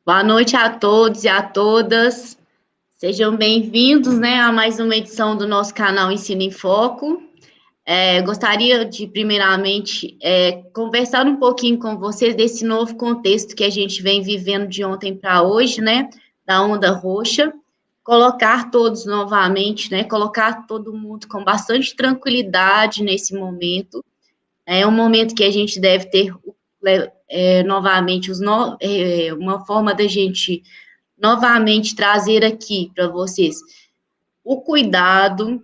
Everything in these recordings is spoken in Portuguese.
Boa noite a todos e a todas. Sejam bem-vindos, né, a mais uma edição do nosso canal Ensino em Foco. Gostaria de, primeiramente, conversar um pouquinho com vocês desse novo contexto que a gente vem vivendo de ontem para hoje, né, da onda roxa. Colocar todos novamente, né, colocar todo mundo com bastante tranquilidade nesse momento. É um momento que a gente deve ter novamente uma forma da gente novamente trazer aqui para vocês o cuidado,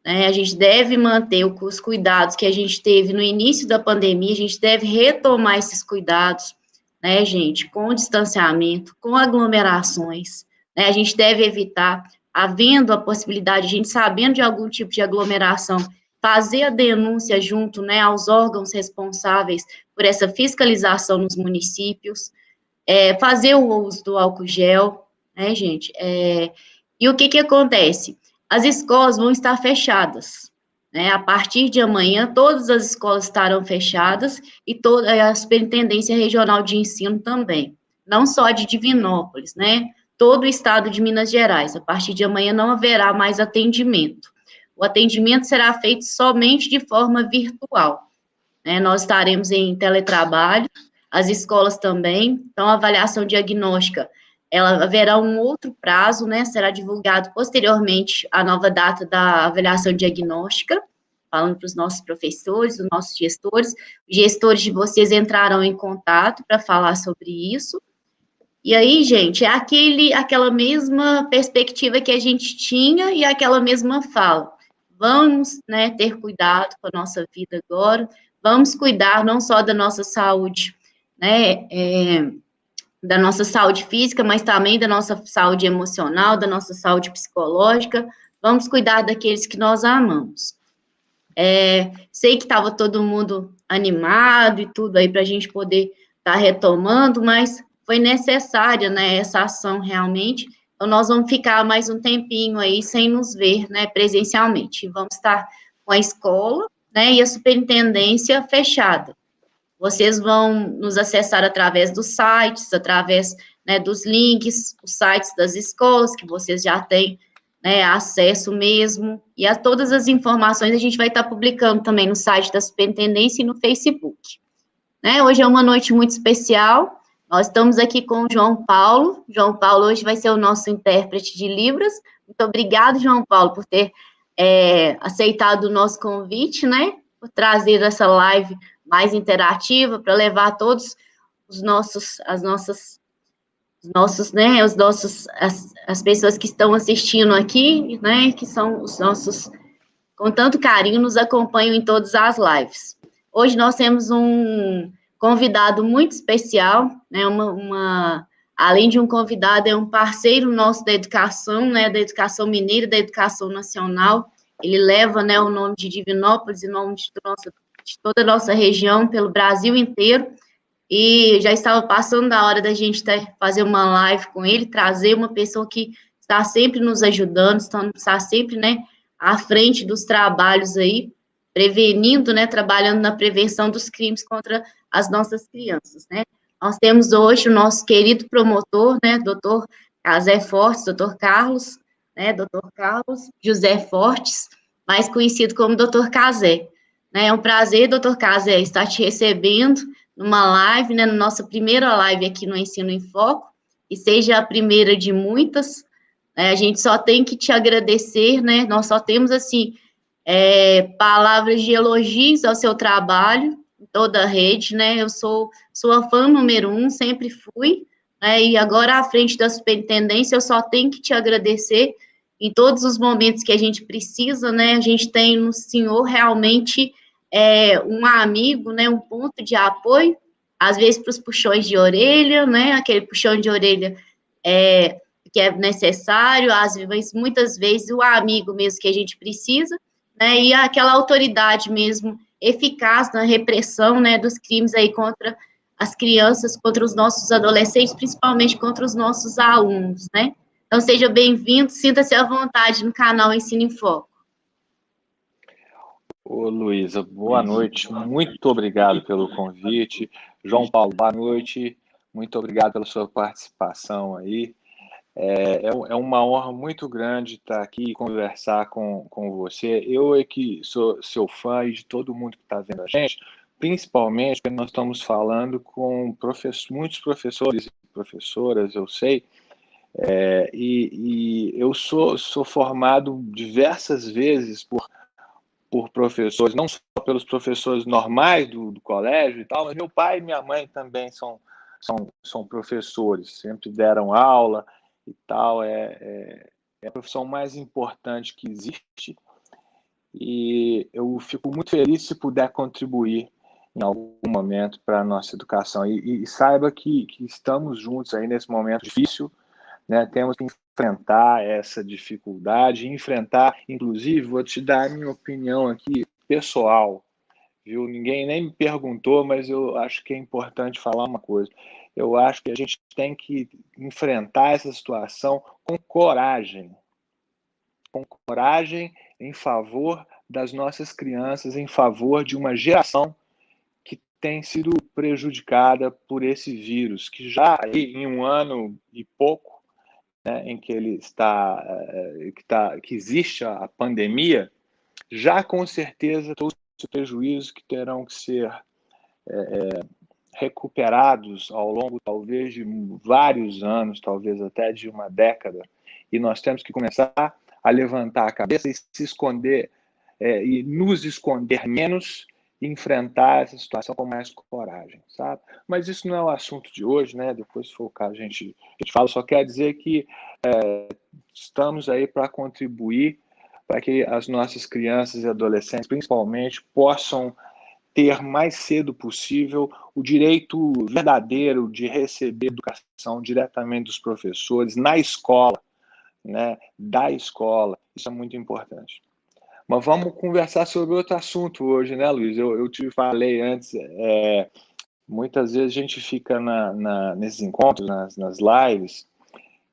né? A gente deve manter os cuidados que a gente teve no início da pandemia, a gente deve retomar esses cuidados, né, gente, com distanciamento, com aglomerações, né? A gente deve evitar, havendo a possibilidade, a gente sabendo de algum tipo de aglomeração, fazer a denúncia junto, né, aos órgãos responsáveis por essa fiscalização nos municípios, fazer o uso do álcool gel, né, gente? E o que acontece? As escolas vão estar fechadas, né? A partir de amanhã, todas as escolas estarão fechadas e toda a Superintendência Regional de Ensino também, não só de Divinópolis, né? Todo o estado de Minas Gerais. A partir de amanhã não haverá mais atendimento. O atendimento será feito somente de forma virtual, né? Nós estaremos em teletrabalho, as escolas também, então a avaliação diagnóstica, ela haverá um outro prazo, né, será divulgado posteriormente a nova data da avaliação diagnóstica, falando para os nossos professores, os nossos gestores, os gestores de vocês entrarão em contato para falar sobre isso, e aí, gente, é aquela mesma perspectiva que a gente tinha e aquela mesma fala. Vamos, né, ter cuidado com a nossa vida agora, vamos cuidar não só da nossa saúde, né, da nossa saúde física, mas também da nossa saúde emocional, da nossa saúde psicológica, vamos cuidar daqueles que nós amamos. Sei que estava todo mundo animado e tudo aí para a gente poder estar retomando, mas foi necessária, né, essa ação realmente. Então, nós vamos ficar mais um tempinho aí sem nos ver, né, presencialmente. Vamos estar com a escola, né, e a superintendência fechada. Vocês vão nos acessar através dos sites, através, né, dos links, os sites das escolas, que vocês já têm, né, acesso mesmo, e a todas as informações a gente vai estar publicando também no site da Superintendência e no Facebook. Né, hoje é uma noite muito especial, nós estamos aqui com o João Paulo hoje vai ser o nosso intérprete de Libras. Muito obrigado, João Paulo, por ter aceitado o nosso convite, né, por trazer essa live mais interativa, para levar a todos as pessoas que estão assistindo aqui, né, que são os nossos, com tanto carinho, nos acompanham em todas as lives. Hoje nós temos um convidado muito especial, né, além de um convidado, é um parceiro nosso da educação, né, da educação mineira, da educação nacional. Ele leva, né, o nome de Divinópolis, o nome de toda a nossa região, pelo Brasil inteiro, e já estava passando da hora da gente fazer uma live com ele, trazer uma pessoa que está sempre nos ajudando, está sempre, né, à frente dos trabalhos aí, prevenindo, né, trabalhando na prevenção dos crimes contra as nossas crianças, né. Nós temos hoje o nosso querido promotor, né, doutor Casé Fortes, doutor Carlos, né, doutor Carlos José Fortes, mais conhecido como doutor Casé. Né, é um prazer, doutor Casé, estar te recebendo numa live, né, na nossa primeira live aqui no Ensino em Foco, e seja a primeira de muitas. A gente só tem que te agradecer, né, nós só temos, assim, palavras de elogios ao seu trabalho, em toda a rede, né, eu sou sua fã número 1, sempre fui, né, e agora à frente da superintendência eu só tenho que te agradecer em todos os momentos que a gente precisa, né, a gente tem no senhor realmente um amigo, né, um ponto de apoio, às vezes para os puxões de orelha, né, aquele puxão de orelha que é necessário, às vezes, muitas vezes o amigo mesmo que a gente precisa, né, e aquela autoridade mesmo eficaz na repressão, né, dos crimes aí contra as crianças, contra os nossos adolescentes, principalmente contra os nossos alunos, né. Então, seja bem-vindo, sinta-se à vontade no canal Ensino em Foco. Ô, Luísa, boa noite, muito obrigado pelo convite. João Paulo, boa noite, Muito obrigado pela sua participação aí. É uma honra muito grande estar aqui e conversar com você. Eu é que sou seu fã e de todo mundo que está vendo a gente, principalmente porque nós estamos falando com muitos professores e professoras, eu sei, e eu sou formado diversas vezes por professores, não só pelos professores normais do colégio e tal, mas meu pai e minha mãe também são professores, sempre deram aula e tal. É a profissão mais importante que existe e eu fico muito feliz se puder contribuir em algum momento para a nossa educação. E saiba que estamos juntos aí nesse momento difícil, né? Temos que enfrentar essa dificuldade, enfrentar, inclusive, vou te dar a minha opinião aqui, pessoal, viu? Ninguém nem me perguntou, mas eu acho que é importante falar uma coisa. Eu acho que a gente tem que enfrentar essa situação com coragem em favor das nossas crianças, em favor de uma geração que tem sido prejudicada por esse vírus, que já em um ano e pouco, né, em que ele que existe a pandemia, já com certeza todos os prejuízos que terão que ser recuperados ao longo, talvez, de vários anos, talvez até de uma década, e nós temos que começar a levantar a cabeça e se esconder, e nos esconder menos, e enfrentar essa situação com mais coragem, sabe? Mas isso não é o assunto de hoje, né? Depois, se for o caso, a gente fala. Só quer dizer que estamos aí para contribuir para que as nossas crianças e adolescentes, principalmente, possam ter mais cedo possível o direito verdadeiro de receber educação diretamente dos professores na escola, né, da escola. Isso é muito importante. Mas vamos conversar sobre outro assunto hoje, né, Luiz? Eu te falei antes, muitas vezes a gente fica nesses encontros, nas lives,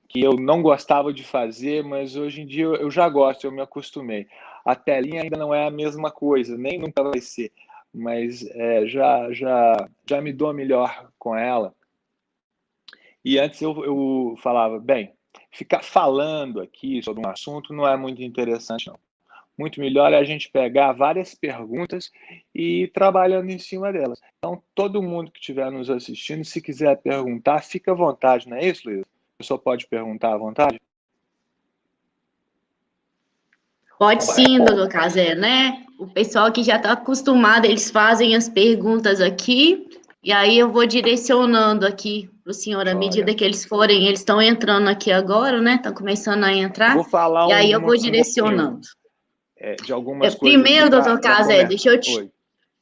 que eu não gostava de fazer, mas hoje em dia eu já gosto, eu me acostumei. A telinha ainda não é a mesma coisa, nem nunca vai ser, mas já me dou melhor com ela. E antes eu falava, bem, ficar falando aqui sobre um assunto não é muito interessante, não. Muito melhor é a gente pegar várias perguntas e ir trabalhando em cima delas. Então, todo mundo que estiver nos assistindo, se quiser perguntar, fica à vontade, não é isso, Luiz? A pessoa pode perguntar à vontade? Pode sim, doutor Cazé, né? O pessoal que já está acostumado, eles fazem as perguntas aqui, e aí eu vou direcionando aqui para o senhor, à medida que eles forem, eles estão entrando aqui agora, né? Estão começando a entrar, vou falar e aí eu vou direcionando. De algumas coisas aqui Primeiro, doutor para Cazé, começar.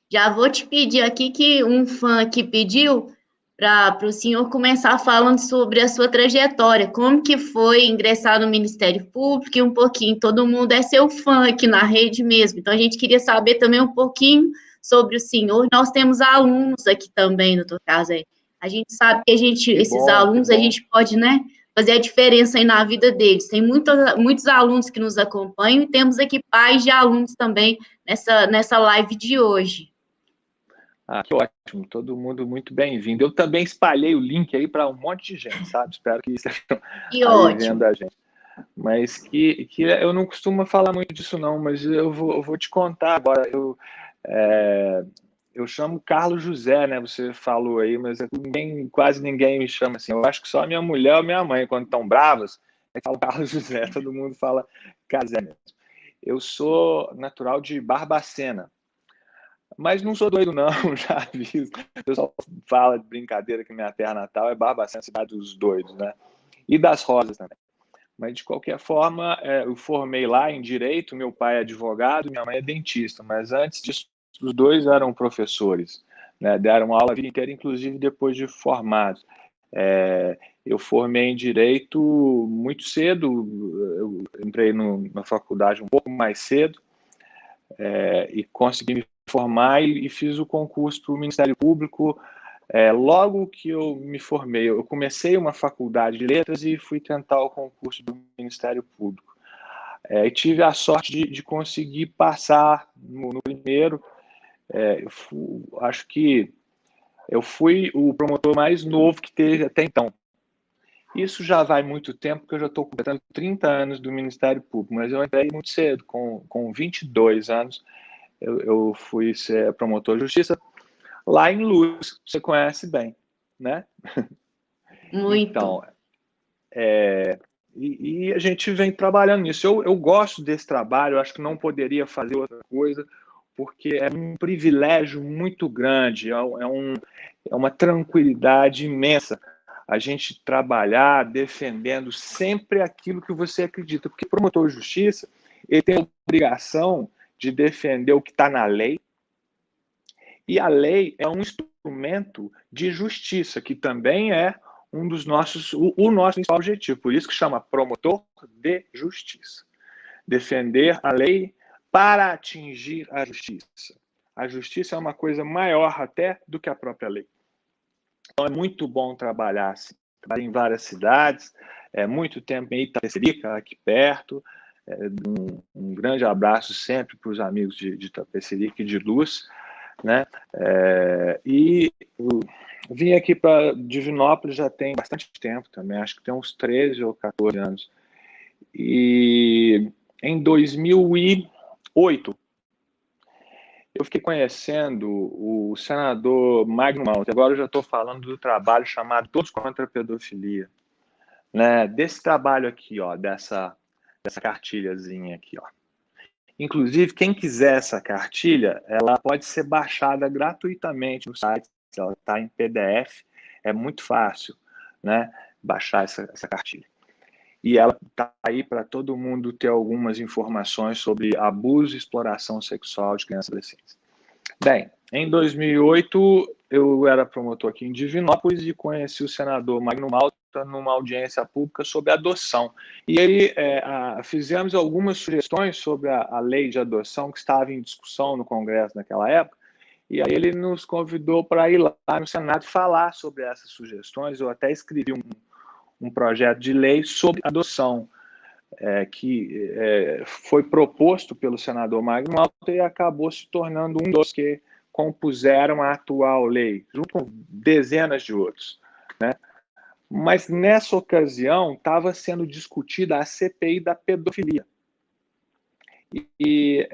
Já vou te pedir aqui que um fã aqui pediu para o senhor começar falando sobre a sua trajetória, como que foi ingressar no Ministério Público e um pouquinho, todo mundo é seu fã aqui na rede mesmo, então a gente queria saber também um pouquinho sobre o senhor. Nós temos alunos aqui também, doutor Cazé. A gente sabe que esses alunos, a gente pode, né, fazer a diferença aí na vida deles. Tem muitos alunos que nos acompanham e temos aqui pais de alunos também nessa live de hoje. Ah, que ótimo, todo mundo muito bem-vindo. Eu também espalhei o link aí para um monte de gente, sabe? Espero que estejam aí vendo a gente. Mas que eu não costumo falar muito disso, não, mas eu vou te contar agora. Eu chamo Carlos José, né? Você falou aí, mas quase ninguém me chama assim. Eu acho que só a minha mulher ou minha mãe, quando estão bravas, falam Carlos José, todo mundo fala Casé mesmo. Eu sou natural de Barbacena, mas não sou doido, não, já aviso. O pessoal fala de brincadeira que minha terra natal é Barbacena, cidade dos doidos, né? E das Rosas também. Mas, de qualquer forma, eu formei lá em Direito, meu pai é advogado, minha mãe é dentista, mas antes disso, os dois eram professores, né? Deram aula a vida inteira, inclusive depois de formados. Eu formei em Direito muito cedo, eu entrei na faculdade um pouco mais cedo, e consegui me formar e fiz o concurso para o Ministério Público. Logo que eu me formei, eu comecei uma faculdade de letras e fui tentar o concurso do Ministério Público. E tive a sorte de conseguir passar no primeiro. Acho que Eu fui o promotor mais novo que teve até então. Isso já vai muito tempo, porque eu já estou completando 30 anos do Ministério Público, mas eu entrei muito cedo, com 22 anos, eu fui ser promotor de justiça lá em Luz, você conhece bem, né? Muito. Então, e a gente vem trabalhando nisso. Eu gosto desse trabalho, eu acho que não poderia fazer outra coisa, porque é um privilégio muito grande, é uma tranquilidade imensa a gente trabalhar defendendo sempre aquilo que você acredita, porque promotor de justiça ele tem a obrigação de defender o que está na lei, e a lei é um instrumento de justiça, que também é um dos nossos, o nosso principal objetivo, por isso que chama promotor de justiça. Defender a lei para atingir a justiça. A justiça é uma coisa maior até do que a própria lei. Então é muito bom trabalhar assim. Trabalhei em várias cidades, muito tempo em Itapecerica, aqui perto. Um grande abraço sempre para os amigos de Itapecerica e de Luz, né? E vim aqui para Divinópolis já tem bastante tempo também, acho que tem uns 13 ou 14 anos. E em 2008, eu fiquei conhecendo o senador Magno Malta. Agora eu já estou falando do trabalho chamado Todos contra a Pedofilia, né? Desse trabalho aqui, ó, dessa cartilhazinha aqui, ó. Inclusive, quem quiser essa cartilha, ela pode ser baixada gratuitamente no site, ela está em PDF, é muito fácil, né, baixar essa cartilha. E ela está aí para todo mundo ter algumas informações sobre abuso e exploração sexual de crianças e adolescentes. Bem, em 2008, eu era promotor aqui em Divinópolis e conheci o senador Magno Malta numa audiência pública sobre adoção. E aí fizemos algumas sugestões sobre a lei de adoção que estava em discussão no Congresso naquela época, e aí ele nos convidou para ir lá no Senado falar sobre essas sugestões. Eu até escrevi um projeto de lei sobre adoção, que foi proposto pelo senador Magno Malta e acabou se tornando um dos que compuseram a atual lei, junto com dezenas de outros, né? Mas nessa ocasião estava sendo discutida a CPI da pedofilia. E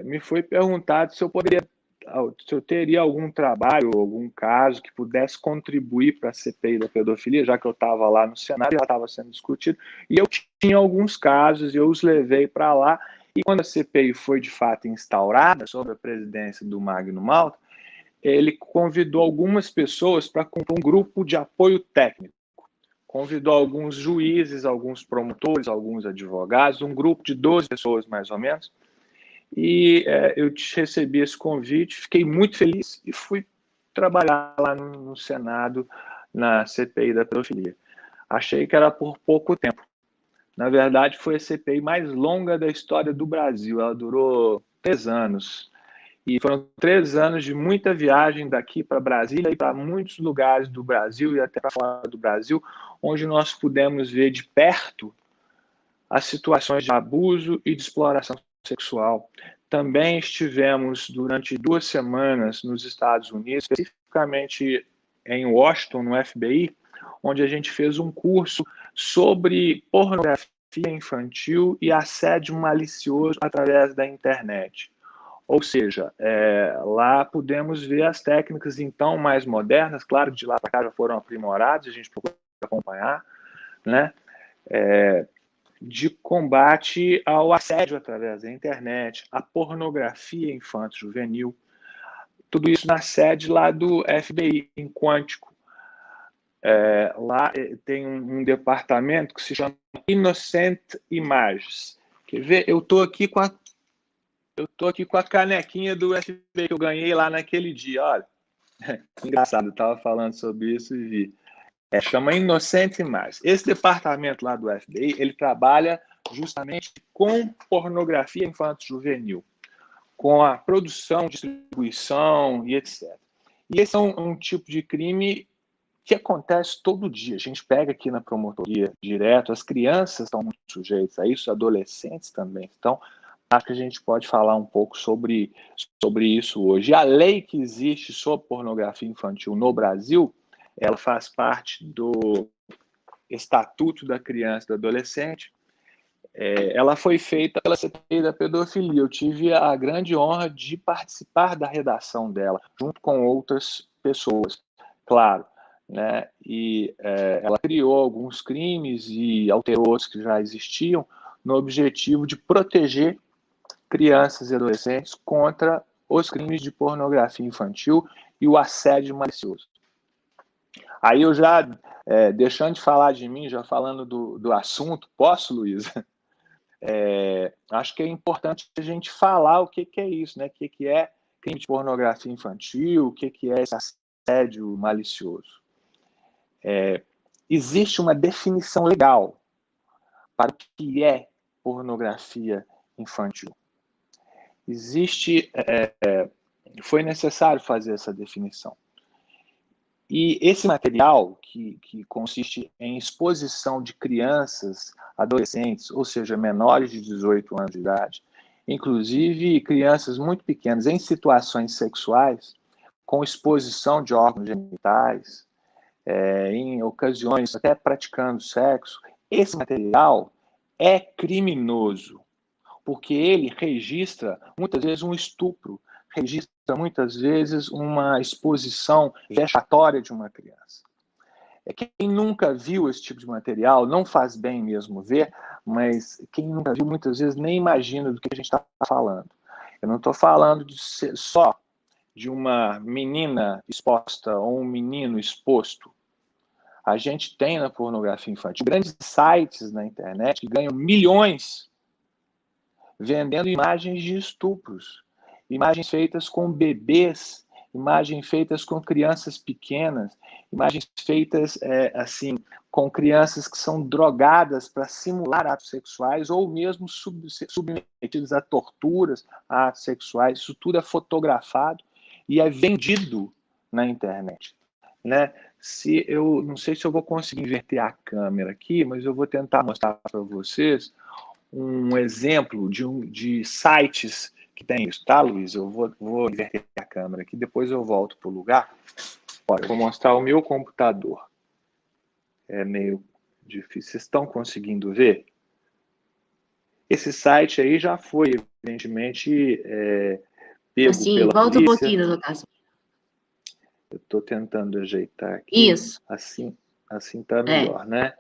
me foi perguntado se eu teria algum trabalho, algum caso que pudesse contribuir para a CPI da pedofilia, já que eu estava lá no Senado e ela estava sendo discutida, e eu tinha alguns casos, e eu os levei para lá, e quando a CPI foi de fato instaurada, sob a presidência do Magno Malta, ele convidou algumas pessoas para compor um grupo de apoio técnico. Convidou alguns juízes, alguns promotores, alguns advogados, um grupo de 12 pessoas mais ou menos, e eu recebi esse convite, fiquei muito feliz e fui trabalhar lá no Senado, na CPI da pedofilia. Achei que era por pouco tempo. Na verdade, foi a CPI mais longa da história do Brasil. Ela durou 3 anos. E foram 3 anos de muita viagem daqui para Brasília e para muitos lugares do Brasil e até para fora do Brasil, onde nós pudemos ver de perto as situações de abuso e de exploração sexual. Também estivemos durante 2 semanas nos Estados Unidos, especificamente em Washington, no FBI, onde a gente fez um curso sobre pornografia infantil e assédio malicioso através da internet. Ou seja, lá pudemos ver as técnicas então mais modernas, claro que de lá para cá já foram aprimoradas, a gente procura acompanhar, né? De combate ao assédio através da internet, a pornografia infanto-juvenil, tudo isso na sede lá do FBI, em Quantico. Lá tem um departamento que se chama Innocent Images. Quer ver? Eu estou aqui com a canequinha do FBI que eu ganhei lá naquele dia, olha. Engraçado, eu estava falando sobre isso e vi. Chama Innocent Images. Esse departamento lá do FBI, ele trabalha justamente com pornografia infanto-juvenil, com a produção, distribuição e etc. E esse é um tipo de crime que acontece todo dia. A gente pega aqui na promotoria direto, as crianças estão muito sujeitas a isso, adolescentes também estão, acho que a gente pode falar um pouco sobre isso hoje. A lei que existe sobre pornografia infantil no Brasil, ela faz parte do Estatuto da Criança e do Adolescente. Ela foi feita pela CPI da pedofilia. Eu tive a grande honra de participar da redação dela, junto com outras pessoas, claro, né? E ela criou alguns crimes e alterou outros que já existiam, no objetivo de proteger crianças e adolescentes contra os crimes de pornografia infantil e o assédio malicioso. Aí eu já, deixando de falar de mim, já falando do assunto, posso, Luísa? Acho que é importante a gente falar o que é isso, né? O que é crime de pornografia infantil, o que é esse assédio malicioso. Existe uma definição legal para o que é pornografia infantil. Foi necessário fazer essa definição. E esse material, que consiste em exposição de crianças, adolescentes, ou seja, menores de 18 anos de idade, inclusive crianças muito pequenas, em situações sexuais, com exposição de órgãos genitais, em ocasiões até praticando sexo, esse material é criminoso, porque ele registra, muitas vezes, um estupro, registra, muitas vezes, uma exposição vexatória de uma criança. Quem nunca viu esse tipo de material, não faz bem mesmo ver, mas quem nunca viu, muitas vezes, nem imagina do que a gente está falando. Eu não estou falando só de uma menina exposta ou um menino exposto. A gente tem na pornografia infantil grandes sites na internet que ganham milhões vendendo imagens de estupros, imagens feitas com bebês, imagens feitas com crianças pequenas, imagens feitas assim com crianças que são drogadas para simular atos sexuais ou mesmo submetidas a torturas, a atos sexuais. Isso tudo é fotografado e é vendido na internet, né? Eu não sei se eu vou conseguir inverter a câmera aqui, mas eu vou tentar mostrar para vocês um exemplo de sites que tem isso, tá, Luiz? Eu vou inverter a câmera aqui, depois eu volto para o lugar. Olha, eu vou mostrar o meu computador. É meio difícil. Vocês estão conseguindo ver? Esse site aí já foi, evidentemente, pego assim, pela volta polícia. Um pouquinho, no caso. Eu estou tentando ajeitar aqui. Isso. Assim está melhor, né?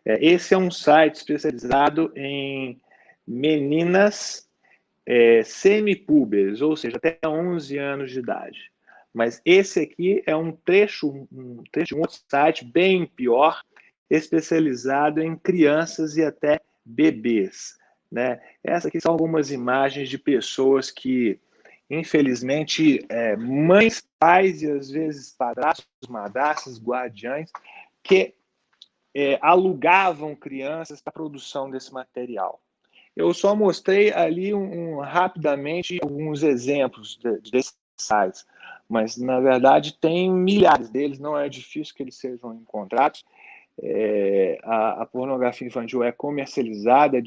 Esse é um site especializado em meninas semipúberes, ou seja, até 11 anos de idade. Mas esse aqui é um trecho de um outro site bem pior, especializado em crianças e até bebês, né? Essas aqui são algumas imagens de pessoas que, infelizmente, mães, pais e às vezes padrastos, madrastas, guardiães, que alugavam crianças para a produção desse material. Eu só mostrei ali rapidamente alguns exemplos desses sites, mas, na verdade, tem milhares deles, não é difícil que eles sejam encontrados. A pornografia infantil é comercializada,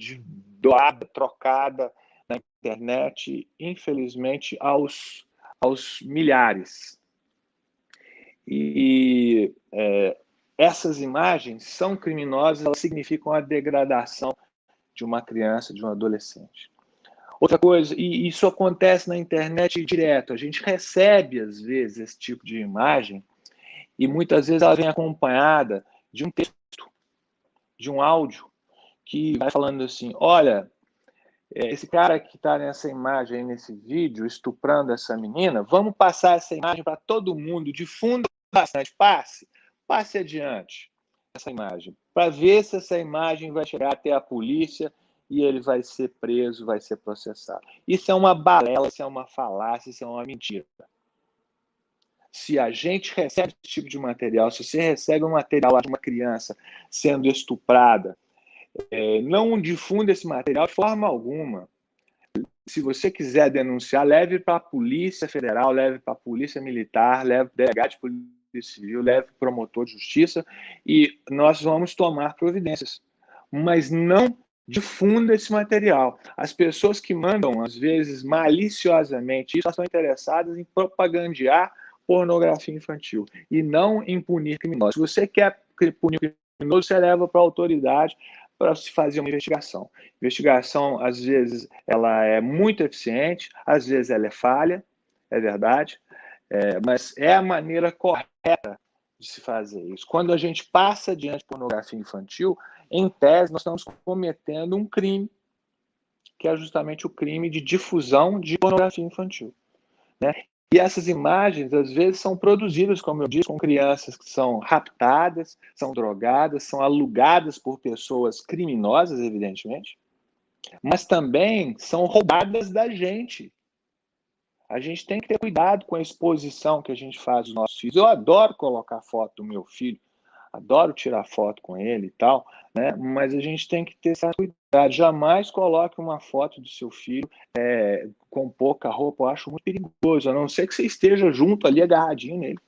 doada, trocada na internet, infelizmente, aos milhares. E essas imagens são criminosas, elas significam a degradação de uma criança, de um adolescente. Outra coisa, e isso acontece na internet direto, a gente recebe, às vezes, esse tipo de imagem, e muitas vezes ela vem acompanhada de um texto, de um áudio, que vai falando assim, olha, esse cara que está nessa imagem, aí, nesse vídeo, estuprando essa menina, vamos passar essa imagem para todo mundo, difunda bastante, passe adiante essa imagem, para ver se essa imagem vai chegar até a polícia e ele vai ser preso, vai ser processado. Isso é uma balela, isso é uma falácia, isso é uma mentira. Se a gente recebe esse tipo de material, se você recebe um material de uma criança sendo estuprada, não difunda esse material de forma alguma. Se você quiser denunciar, leve para a Polícia Federal, leve para a Polícia Militar, leve para o delegado de Polícia Civil, leve para o promotor de justiça e nós vamos tomar providências. Mas não difunda esse material. As pessoas que mandam, às vezes, maliciosamente, isso, estão interessadas em propagandear pornografia infantil e não em punir criminosos. Se você quer punir criminoso, você leva para a autoridade para se fazer uma investigação. Investigação, às vezes, ela é muito eficiente, às vezes ela é falha, é verdade, mas é a maneira correta de se fazer isso. Quando a gente passa adiante de pornografia infantil, em tese, nós estamos cometendo um crime, que é justamente o crime de difusão de pornografia infantil, né? E essas imagens, às vezes, são produzidas, como eu disse, com crianças que são raptadas, são drogadas, são alugadas por pessoas criminosas, evidentemente, mas também são roubadas da gente. A gente tem que ter cuidado com a exposição que a gente faz dos nossos filhos. Eu adoro colocar foto do meu filho, adoro tirar foto com ele e tal, né? Mas a gente tem que ter certo cuidado. Jamais coloque uma foto do seu filho com pouca roupa, eu acho muito perigoso, a não ser que você esteja junto ali, agarradinho nele,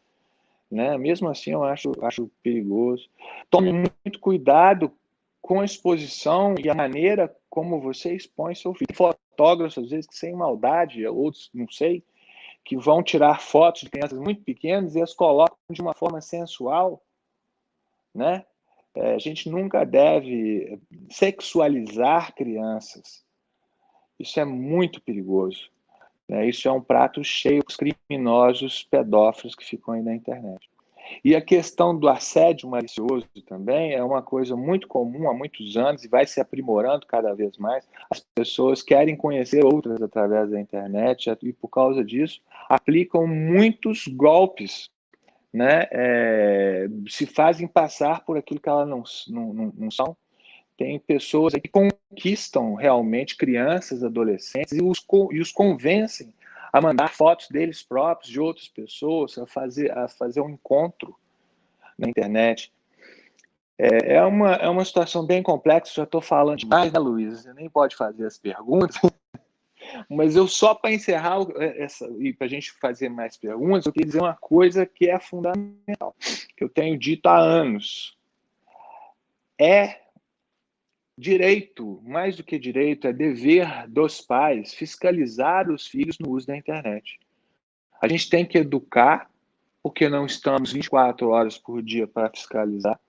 né? Mesmo assim, eu acho perigoso. Tome muito cuidado com a exposição e a maneira como você expõe seu filho. Fotógrafos, às vezes, que sem maldade, outros, não sei, que vão tirar fotos de crianças muito pequenas e as colocam de uma forma sensual, né? A gente nunca deve sexualizar crianças. Isso é muito perigoso, né? Isso é um prato cheio dos criminosos pedófilos que ficam aí na internet. E a questão do assédio malicioso também é uma coisa muito comum há muitos anos e vai se aprimorando cada vez mais. As pessoas querem conhecer outras através da internet e, por causa disso, aplicam muitos golpes, né? Se fazem passar por aquilo que elas não são. Tem pessoas que conquistam realmente crianças, adolescentes e os convencem a mandar fotos deles próprios, de outras pessoas, a fazer um encontro na internet. É uma situação bem complexa, já estou falando demais, né, Luísa? Você nem pode fazer as perguntas, mas eu só para encerrar e para a gente fazer mais perguntas, eu queria dizer uma coisa que é fundamental, que eu tenho dito há anos. É direito, mais do que direito, é dever dos pais fiscalizar os filhos no uso da internet. A gente tem que educar, porque não estamos 24 horas por dia para fiscalizar,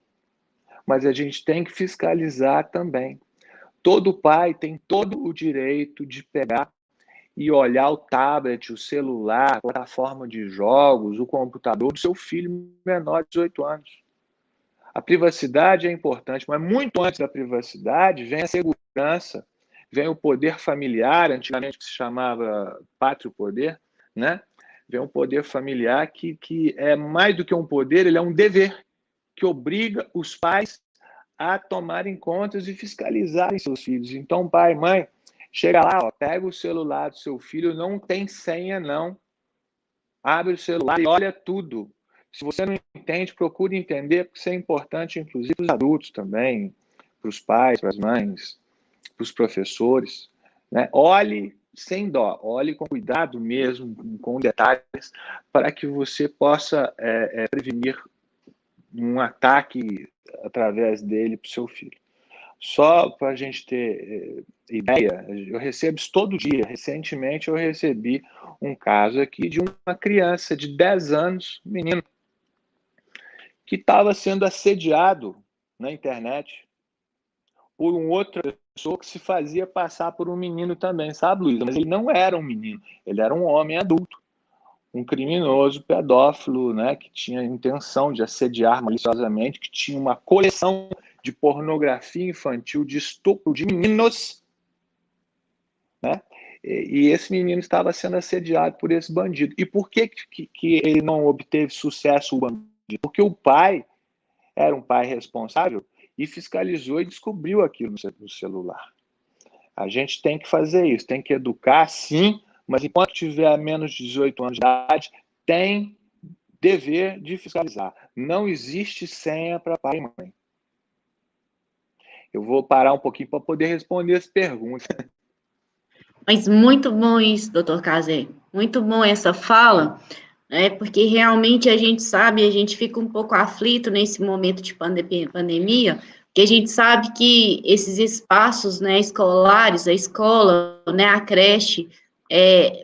mas a gente tem que fiscalizar também. Todo pai tem todo o direito de pegar e olhar o tablet, o celular, a plataforma de jogos, o computador do seu filho menor de 18 anos. A privacidade é importante, mas muito antes da privacidade vem a segurança, vem o poder familiar, antigamente que se chamava pátrio poder, né? Vem um poder familiar que é mais do que um poder, ele é um dever que obriga os pais a tomarem contas e fiscalizarem seus filhos. Então, pai, mãe, chega lá, ó, pega o celular do seu filho, não tem senha, não. Abre o celular e olha tudo. Se você não entende, procure entender, porque isso é importante, inclusive, para os adultos também, para os pais, para as mães, para os professores, né? Olhe sem dó, olhe com cuidado mesmo, com detalhes, para que você possa prevenir um ataque através dele para o seu filho. Só para a gente ter ideia, eu recebo isso todo dia. Recentemente eu recebi um caso aqui de uma criança de 10 anos, um menino, que estava sendo assediado na internet por uma outra pessoa que se fazia passar por um menino também, sabe, Luísa? Mas ele não era um menino, ele era um homem adulto, um criminoso pedófilo, né, que tinha a intenção de assediar maliciosamente, que tinha uma coleção de pornografia infantil, de estupro de meninos, né? E esse menino estava sendo assediado por esse bandido. E por que ele não obteve sucesso, o bandido? Porque o pai era um pai responsável e fiscalizou e descobriu aquilo no celular. A gente tem que fazer isso, tem que educar, sim, mas enquanto tiver menos de 18 anos de idade, tem dever de fiscalizar. Não existe senha para pai e mãe. Eu vou parar um pouquinho para poder responder as perguntas. Mas muito bom isso, doutor Cazé. Muito bom essa fala, né? Porque realmente a gente sabe, a gente fica um pouco aflito nesse momento de pandemia, que a gente sabe que esses espaços, né, escolares, a escola, né, a creche,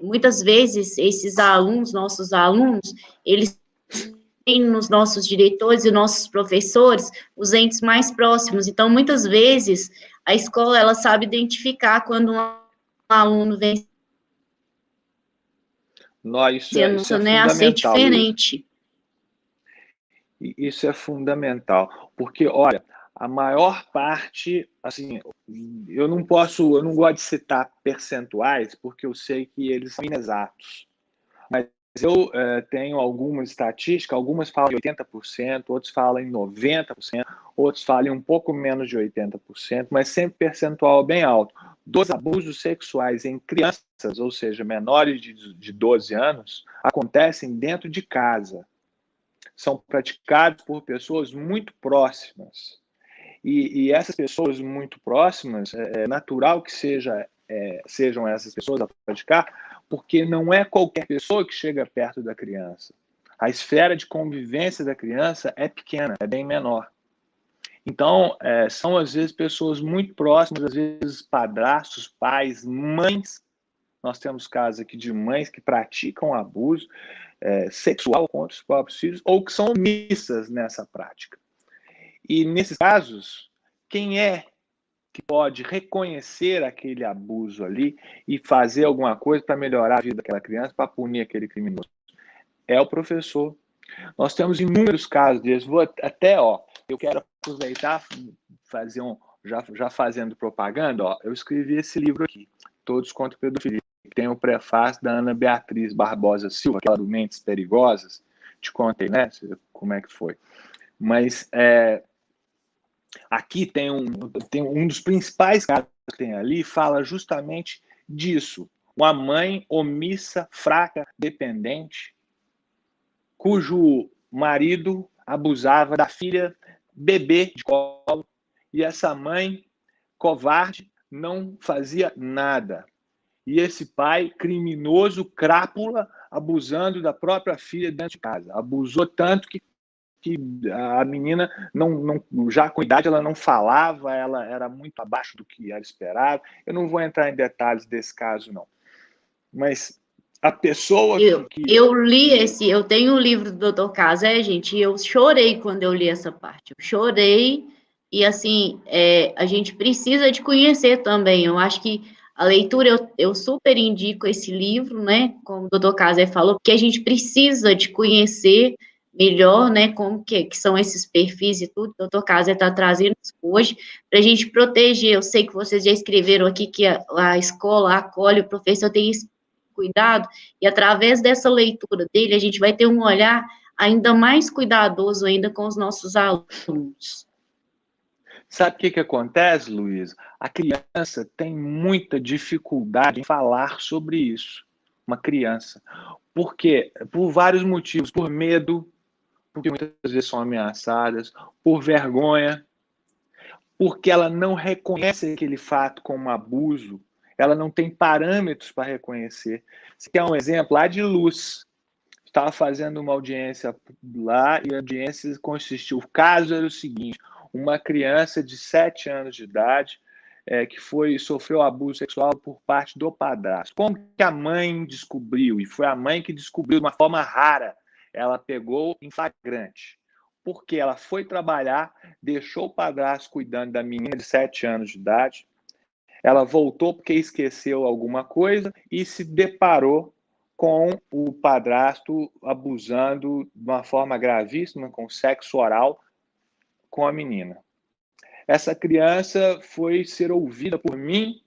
muitas vezes esses alunos, nossos alunos, eles têm nos nossos diretores e nossos professores os entes mais próximos. Então, muitas vezes, a escola, ela sabe identificar quando um aluno vem Isso é né, a ser fundamental, Luiz. diferente. Isso é fundamental, porque, olha, a maior parte, assim, eu não gosto de citar percentuais, porque eu sei que eles são inexatos, mas eu tenho alguma estatística, algumas falam em 80%, outros falam em 90%, outros falam em um pouco menos de 80%, mas sempre percentual bem alto, dos abusos sexuais em crianças, ou seja, menores de 12 anos, acontecem dentro de casa. São praticados por pessoas muito próximas. E essas pessoas muito próximas, é natural que sejam essas pessoas a praticar, porque não é qualquer pessoa que chega perto da criança. A esfera de convivência da criança é pequena, é bem menor. Então, são às vezes pessoas muito próximas, às vezes padrastos, pais, mães. Nós temos casos aqui de mães que praticam abuso sexual contra os próprios filhos ou que são omissas nessa prática. E nesses casos, quem é que pode reconhecer aquele abuso ali e fazer alguma coisa para melhorar a vida daquela criança, para punir aquele criminoso? É o professor. Nós temos inúmeros casos desses. Vou até, eu quero aproveitar, fazer já fazendo propaganda, eu escrevi esse livro aqui, Todos contra a Pedofilia, que tem o prefácio da Ana Beatriz Barbosa Silva, aquela do Mentes Perigosas. Te contei, né? Como é que foi. Mas aqui tem um dos principais casos que tem ali, fala justamente disso. Uma mãe omissa, fraca, dependente, cujo marido abusava da filha bebê de colo, e essa mãe, covarde, não fazia nada. E esse pai, criminoso, crápula, abusando da própria filha dentro de casa. Abusou tanto que a menina, já com idade, ela não falava, ela era muito abaixo do que era esperado. Eu não vou entrar em detalhes desse caso, não. Mas a pessoa Eu tenho o livro do Dr. Casé, gente, e eu chorei quando eu li essa parte. Eu chorei, e assim, a gente precisa de conhecer também. Eu acho que a leitura, eu super indico esse livro, né, como o Dr. Casé falou, porque a gente precisa de conhecer melhor, né, como que são esses perfis e tudo. O Dr. Casé está trazendo isso hoje, para a gente proteger. Eu sei que vocês já escreveram aqui que a escola acolhe, o professor tem cuidado, e através dessa leitura dele, a gente vai ter um olhar ainda mais cuidadoso ainda com os nossos alunos. Sabe o que acontece, Luiz? A criança tem muita dificuldade em falar sobre isso. Uma criança. Por quê? Por vários motivos. Por medo, porque muitas vezes são ameaçadas, por vergonha, porque ela não reconhece aquele fato como abuso, ela não tem parâmetros para reconhecer. Você quer um exemplo? Lá de Luz, estava fazendo uma audiência lá e a audiência consistiu. O caso era o seguinte: uma criança de 7 anos de idade que sofreu abuso sexual por parte do padrasto. Como que a mãe descobriu? E foi a mãe que descobriu de uma forma rara. Ela pegou em flagrante. Porque ela foi trabalhar, deixou o padrasto cuidando da menina de 7 anos de idade. Ela voltou porque esqueceu alguma coisa e se deparou com o padrasto abusando de uma forma gravíssima, com sexo oral, com a menina. Essa criança foi ser ouvida por mim,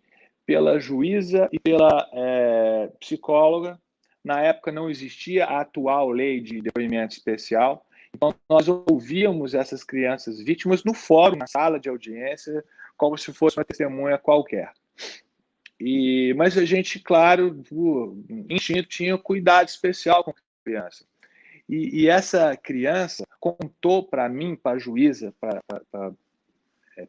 pela juíza e pela psicóloga. Na época não existia a atual lei de depoimento especial. Então, nós ouvíamos essas crianças vítimas no fórum, na sala de audiência, como se fosse uma testemunha qualquer. Mas a gente, claro, por instinto, tinha cuidado especial com a criança. E essa criança contou para mim, para a juíza, para a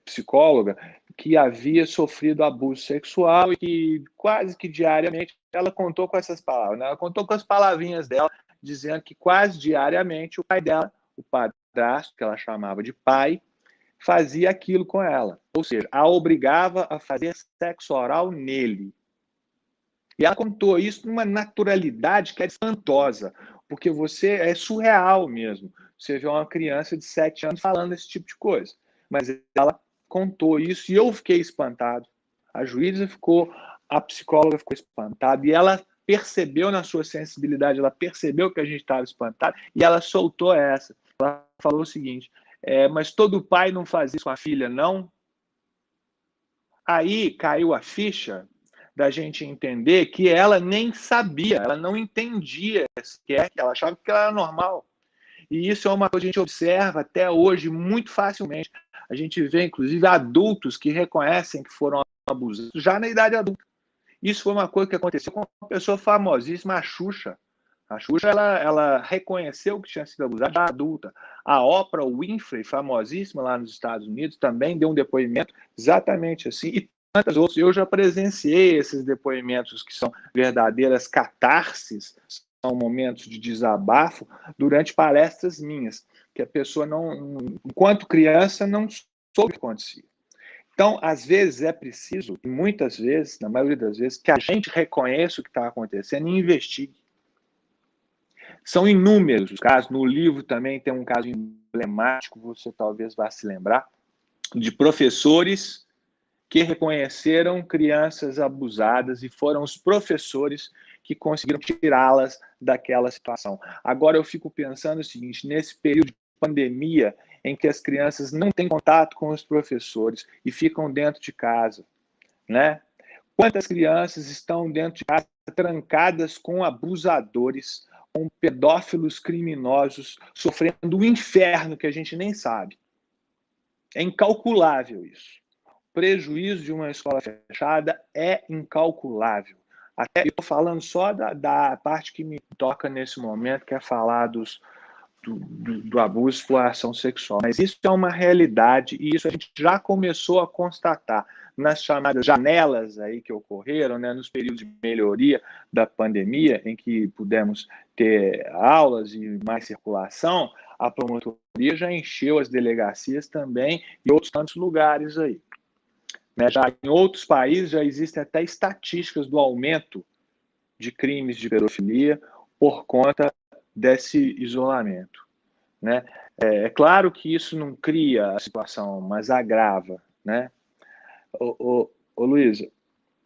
psicóloga, que havia sofrido abuso sexual e que quase que diariamente ela contou com essas palavras, né? Ela contou com as palavrinhas dela, dizendo que quase diariamente o pai dela, o padrasto, que ela chamava de pai, fazia aquilo com ela. Ou seja, a obrigava a fazer sexo oral nele. E ela contou isso numa naturalidade que é espantosa, porque você é surreal mesmo. Você vê uma criança de 7 anos falando esse tipo de coisa. Mas ela contou isso e eu fiquei espantado. A juíza ficou, a psicóloga ficou espantada e ela percebeu na sua sensibilidade, ela percebeu que a gente estava espantado e ela soltou essa. Ela falou o seguinte: mas todo pai não faz isso com a filha, não? Aí caiu a ficha da gente entender que ela nem sabia, ela não entendia sequer, que ela achava que ela era normal. E isso é uma coisa que a gente observa até hoje muito facilmente. A gente vê, inclusive, adultos que reconhecem que foram abusados já na idade adulta. Isso foi uma coisa que aconteceu com uma pessoa famosíssima, a Xuxa. A Xuxa, ela reconheceu que tinha sido abusada já adulta. A Oprah Winfrey, famosíssima lá nos Estados Unidos, também deu um depoimento exatamente assim. E tantas outras. Eu já presenciei esses depoimentos que são verdadeiras catarses, são momentos de desabafo durante palestras minhas, que a pessoa não, enquanto criança, não soube o que acontecia. Então, às vezes é preciso, e muitas vezes, na maioria das vezes, que a gente reconheça o que está acontecendo e investigue. São inúmeros os casos. No livro também tem um caso emblemático, você talvez vá se lembrar, de professores que reconheceram crianças abusadas e foram os professores que conseguiram tirá-las daquela situação. Agora eu fico pensando o seguinte, nesse período de pandemia, em que as crianças não têm contato com os professores e ficam dentro de casa, né? Quantas crianças estão dentro de casa trancadas com abusadores, com pedófilos criminosos, sofrendo um inferno que a gente nem sabe? É incalculável isso. O prejuízo de uma escola fechada é incalculável. Até eu estou falando só da parte que me toca nesse momento, que é falar do abuso e exploração sexual. Mas isso é uma realidade e isso a gente já começou a constatar nas chamadas janelas aí que ocorreram, né, nos períodos de melhoria da pandemia, em que pudemos ter aulas e mais circulação, a promotoria já encheu as delegacias também e outros tantos lugares aí. Né? Já em outros países já existem até estatísticas do aumento de crimes de pedofilia por conta desse isolamento. Né? É claro que isso não cria a situação, mas agrava. Né? Luísa,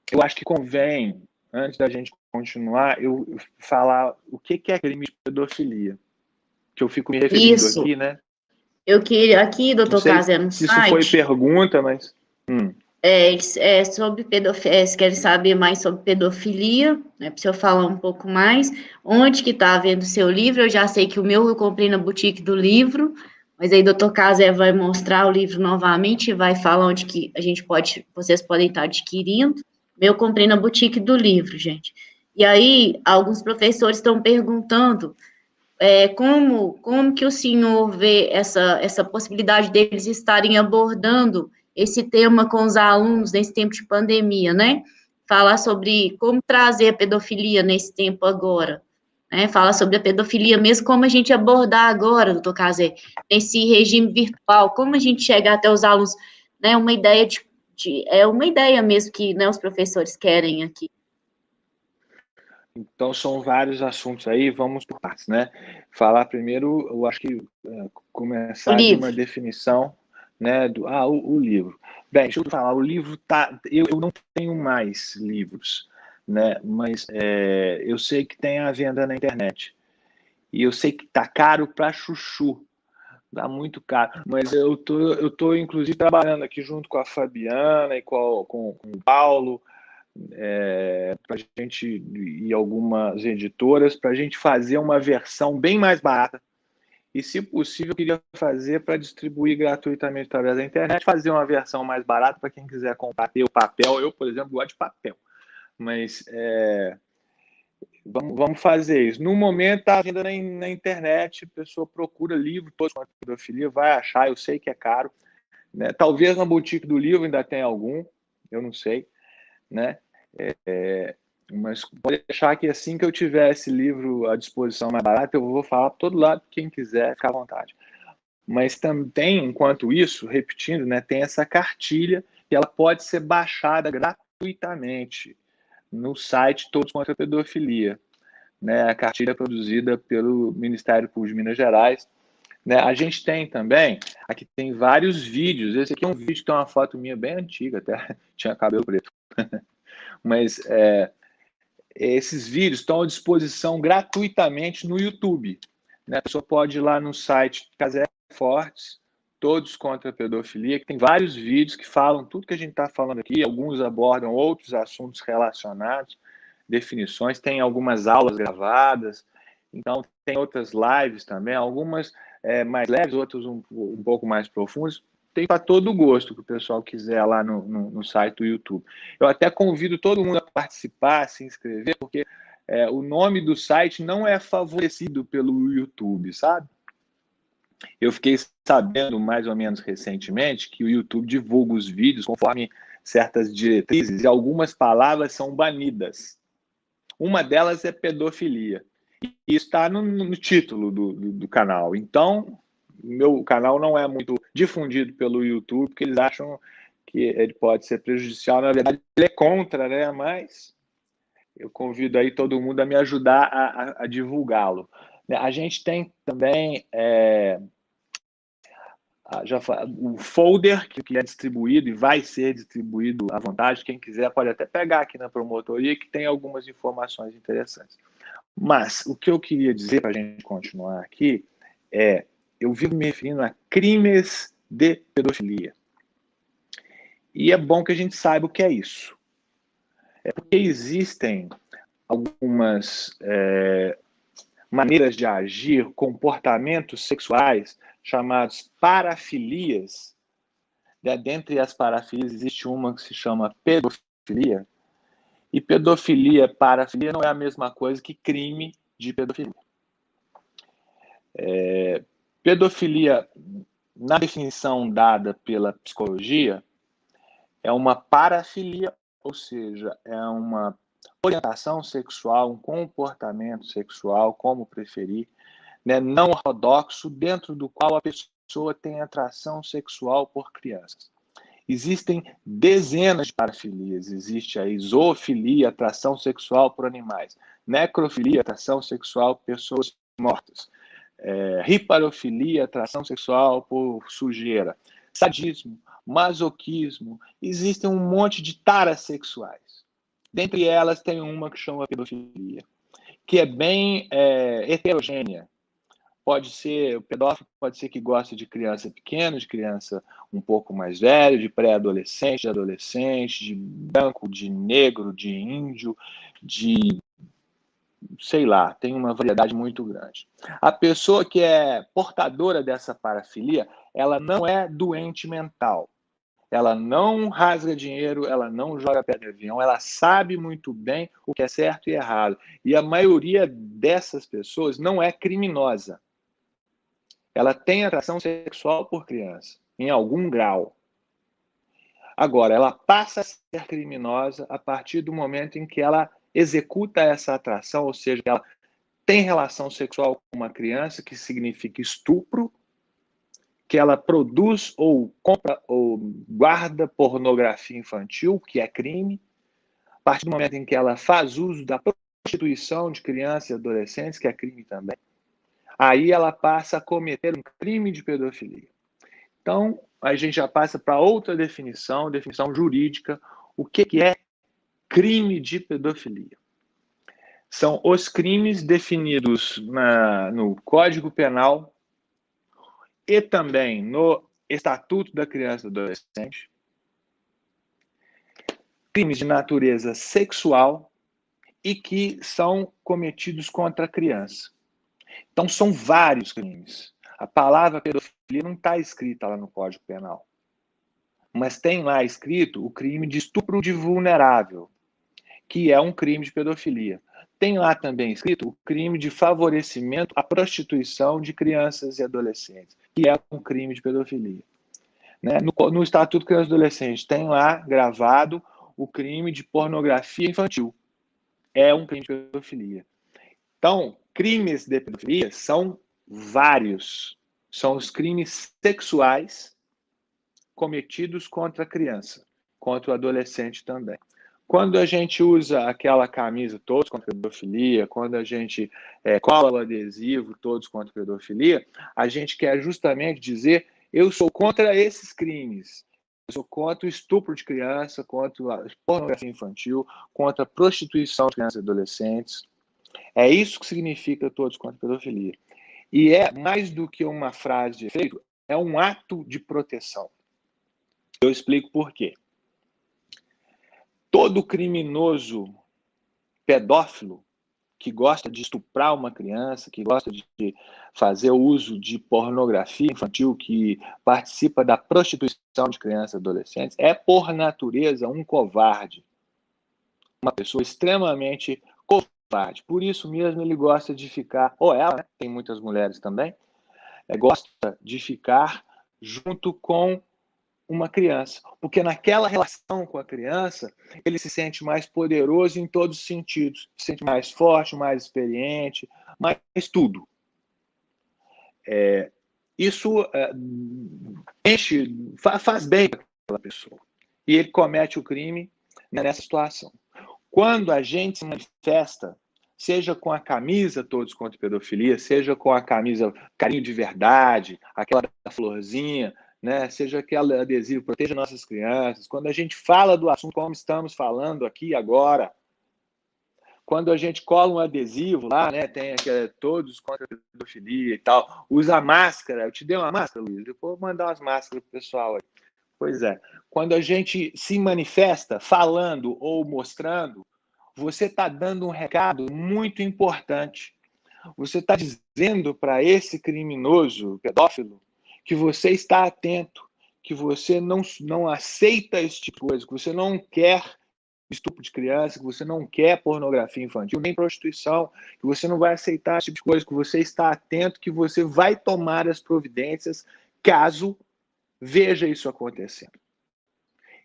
eu acho que convém, antes da gente continuar, eu falar o que é crime de pedofilia, que eu fico me referindo Isso. aqui, né? Eu queria aqui, Não doutor sei Casé, no se isso foi site, pergunta, mas... sobre pedofilia, eles querem saber mais sobre pedofilia, né, para eu falar um pouco mais. Onde que está vendo o seu livro? Eu já sei que o meu eu comprei na boutique do livro, mas aí o doutor Casé vai mostrar o livro novamente e vai falar onde que a gente pode, vocês podem estar adquirindo. Eu comprei na boutique do livro, gente. E aí, alguns professores estão perguntando como que o senhor vê essa possibilidade deles estarem abordando esse tema com os alunos nesse tempo de pandemia, né? Falar sobre como trazer a pedofilia nesse tempo agora, né? Falar sobre a pedofilia mesmo, como a gente abordar agora, doutor Casé, nesse regime virtual, como a gente chegar até os alunos, né? Uma ideia é uma ideia mesmo que, né, os professores querem aqui. Então, são vários assuntos aí, vamos por partes, né? Falar primeiro, eu acho que começar de uma definição, né, o livro. Bem, deixa eu falar, o livro tá... Eu não tenho mais livros, né? Mas eu sei que tem a venda na internet. E eu sei que tá caro para chuchu. Dá muito caro. Mas eu tô, inclusive, trabalhando aqui junto com a Fabiana e com o Paulo, para a gente e algumas editoras, para a gente fazer uma versão bem mais barata. E, se possível, eu queria fazer para distribuir gratuitamente através da internet, fazer uma versão mais barata para quem quiser comprar, ter o papel. Eu, por exemplo, gosto de papel. Mas vamos fazer isso. No momento, está venda na internet, a pessoa procura livro, todos com pedofilia, vai achar, eu sei que é caro. Né? Talvez na boutique do livro ainda tenha algum, eu não sei. Né? Mas pode deixar que assim que eu tiver esse livro à disposição mais barato, eu vou falar para todo lado, quem quiser, fica à vontade. Mas também, enquanto isso, repetindo, né, tem essa cartilha que ela pode ser baixada gratuitamente no site Todos contra a Pedofilia, né, a cartilha produzida pelo Ministério Público de Minas Gerais. Né, a gente tem também, aqui tem vários vídeos, esse aqui é um vídeo que tem uma foto minha bem antiga, até tinha cabelo preto, mas esses vídeos estão à disposição gratuitamente no YouTube. Né? A pessoa pode ir lá no site Casé Fortes, Todos contra a Pedofilia, que tem vários vídeos que falam tudo que a gente está falando aqui, alguns abordam outros assuntos relacionados, definições, tem algumas aulas gravadas, então tem outras lives também, algumas mais leves, outras um pouco mais profundas, tem para todo gosto que o pessoal quiser lá no site do YouTube. Eu até convido todo mundo a participar, a se inscrever, porque o nome do site não é favorecido pelo YouTube, sabe? Eu fiquei sabendo, mais ou menos recentemente, que o YouTube divulga os vídeos conforme certas diretrizes e algumas palavras são banidas. Uma delas é pedofilia. E isso está no título do canal. Então, meu canal não é muito difundido pelo YouTube, porque eles acham que ele pode ser prejudicial. Na verdade, ele é contra, né? Mas eu convido aí todo mundo a me ajudar a divulgá-lo. A gente tem também o folder que é distribuído e vai ser distribuído à vontade. Quem quiser pode até pegar aqui na promotoria, que tem algumas informações interessantes. Mas o que eu queria dizer para a gente continuar aqui eu vivo me referindo a crimes de pedofilia. E é bom que a gente saiba o que é isso. É porque existem algumas maneiras de agir, comportamentos sexuais chamados parafilias. Dentre as parafilias existe uma que se chama pedofilia. E pedofilia, parafilia não é a mesma coisa que crime de pedofilia. Pedofilia, na definição dada pela psicologia, é uma parafilia, ou seja, é uma orientação sexual, um comportamento sexual, como preferir, né, não ortodoxo, dentro do qual a pessoa tem atração sexual por crianças. Existem dezenas de parafilias. Existe a zoofilia, atração sexual por animais. Necrofilia, atração sexual por pessoas mortas. Riparofilia, atração sexual por sujeira. Sadismo, masoquismo. Existem um monte de taras sexuais. Dentre elas tem uma que chama pedofilia, que é bem heterogênea. Pode ser, o pedófilo pode ser que goste de criança pequena, de criança um pouco mais velha, de pré-adolescente, de adolescente, de branco, de negro, de índio, de sei lá, tem uma variedade muito grande. A pessoa que é portadora dessa parafilia, ela não é doente mental. Ela não rasga dinheiro, ela não joga pedra de avião, ela sabe muito bem o que é certo e errado. E a maioria dessas pessoas não é criminosa. Ela tem atração sexual por criança, em algum grau. Agora, ela passa a ser criminosa a partir do momento em que ela executa essa atração, ou seja, ela tem relação sexual com uma criança, que significa estupro, que ela produz ou compra ou guarda pornografia infantil, que é crime, a partir do momento em que ela faz uso da prostituição de crianças e adolescentes, que é crime também, aí ela passa a cometer um crime de pedofilia. Então, a gente já passa para outra definição jurídica, o que é crime de pedofilia. São os crimes definidos no Código Penal e também no Estatuto da Criança e do Adolescente. Crimes de natureza sexual e que são cometidos contra a criança. Então, são vários crimes. A palavra pedofilia não está escrita lá no Código Penal. Mas tem lá escrito o crime de estupro de vulnerável, que é um crime de pedofilia. Tem lá também escrito o crime de favorecimento à prostituição de crianças e adolescentes, que é um crime de pedofilia. Né? No Estatuto Criança e Adolescente tem lá gravado o crime de pornografia infantil. É um crime de pedofilia. Então, crimes de pedofilia são vários. são os crimes sexuais cometidos contra a criança, contra o adolescente também. Quando a gente usa aquela camisa todos contra a pedofilia, quando a gente cola o adesivo todos contra a pedofilia, a gente quer justamente dizer: eu sou contra esses crimes. Eu sou contra o estupro de criança, contra a pornografia infantil, contra a prostituição de crianças e adolescentes. É isso que significa todos contra a pedofilia. E é mais do que uma frase de efeito, é um ato de proteção. Eu explico por quê. Todo criminoso pedófilo que gosta de estuprar uma criança, que gosta de fazer o uso de pornografia infantil, que participa da prostituição de crianças e adolescentes, é, por natureza, um covarde. Uma pessoa extremamente covarde. Por isso mesmo ele gosta de ficar, ou ela, né? Tem muitas mulheres também, gosta de ficar junto com uma criança, porque naquela relação com a criança ele se sente mais poderoso em todos os sentidos, se sente mais forte, mais experiente, mais tudo. Isso faz bem para aquela pessoa. E ele comete o crime nessa situação. Quando a gente se manifesta, seja com a camisa Todos contra a Pedofilia, seja com a camisa Carinho de Verdade, aquela da florzinha, né? Seja aquele adesivo Proteja Nossas Crianças, quando a gente fala do assunto como estamos falando aqui agora, quando a gente cola um adesivo lá, né? Tem aquele Todos contra a Pedofilia e tal, usa máscara. Eu te dei uma máscara, Luiz? Eu vou mandar umas máscaras pro pessoal aí. Pois é. Quando a gente se manifesta falando ou mostrando, você está dando um recado muito importante. Você está dizendo para esse criminoso pedófilo que você está atento, que você não aceita esse tipo de coisa, que você não quer estupro de criança, que você não quer pornografia infantil, nem prostituição, que você não vai aceitar esse tipo de coisa, que você está atento, que você vai tomar as providências caso veja isso acontecendo.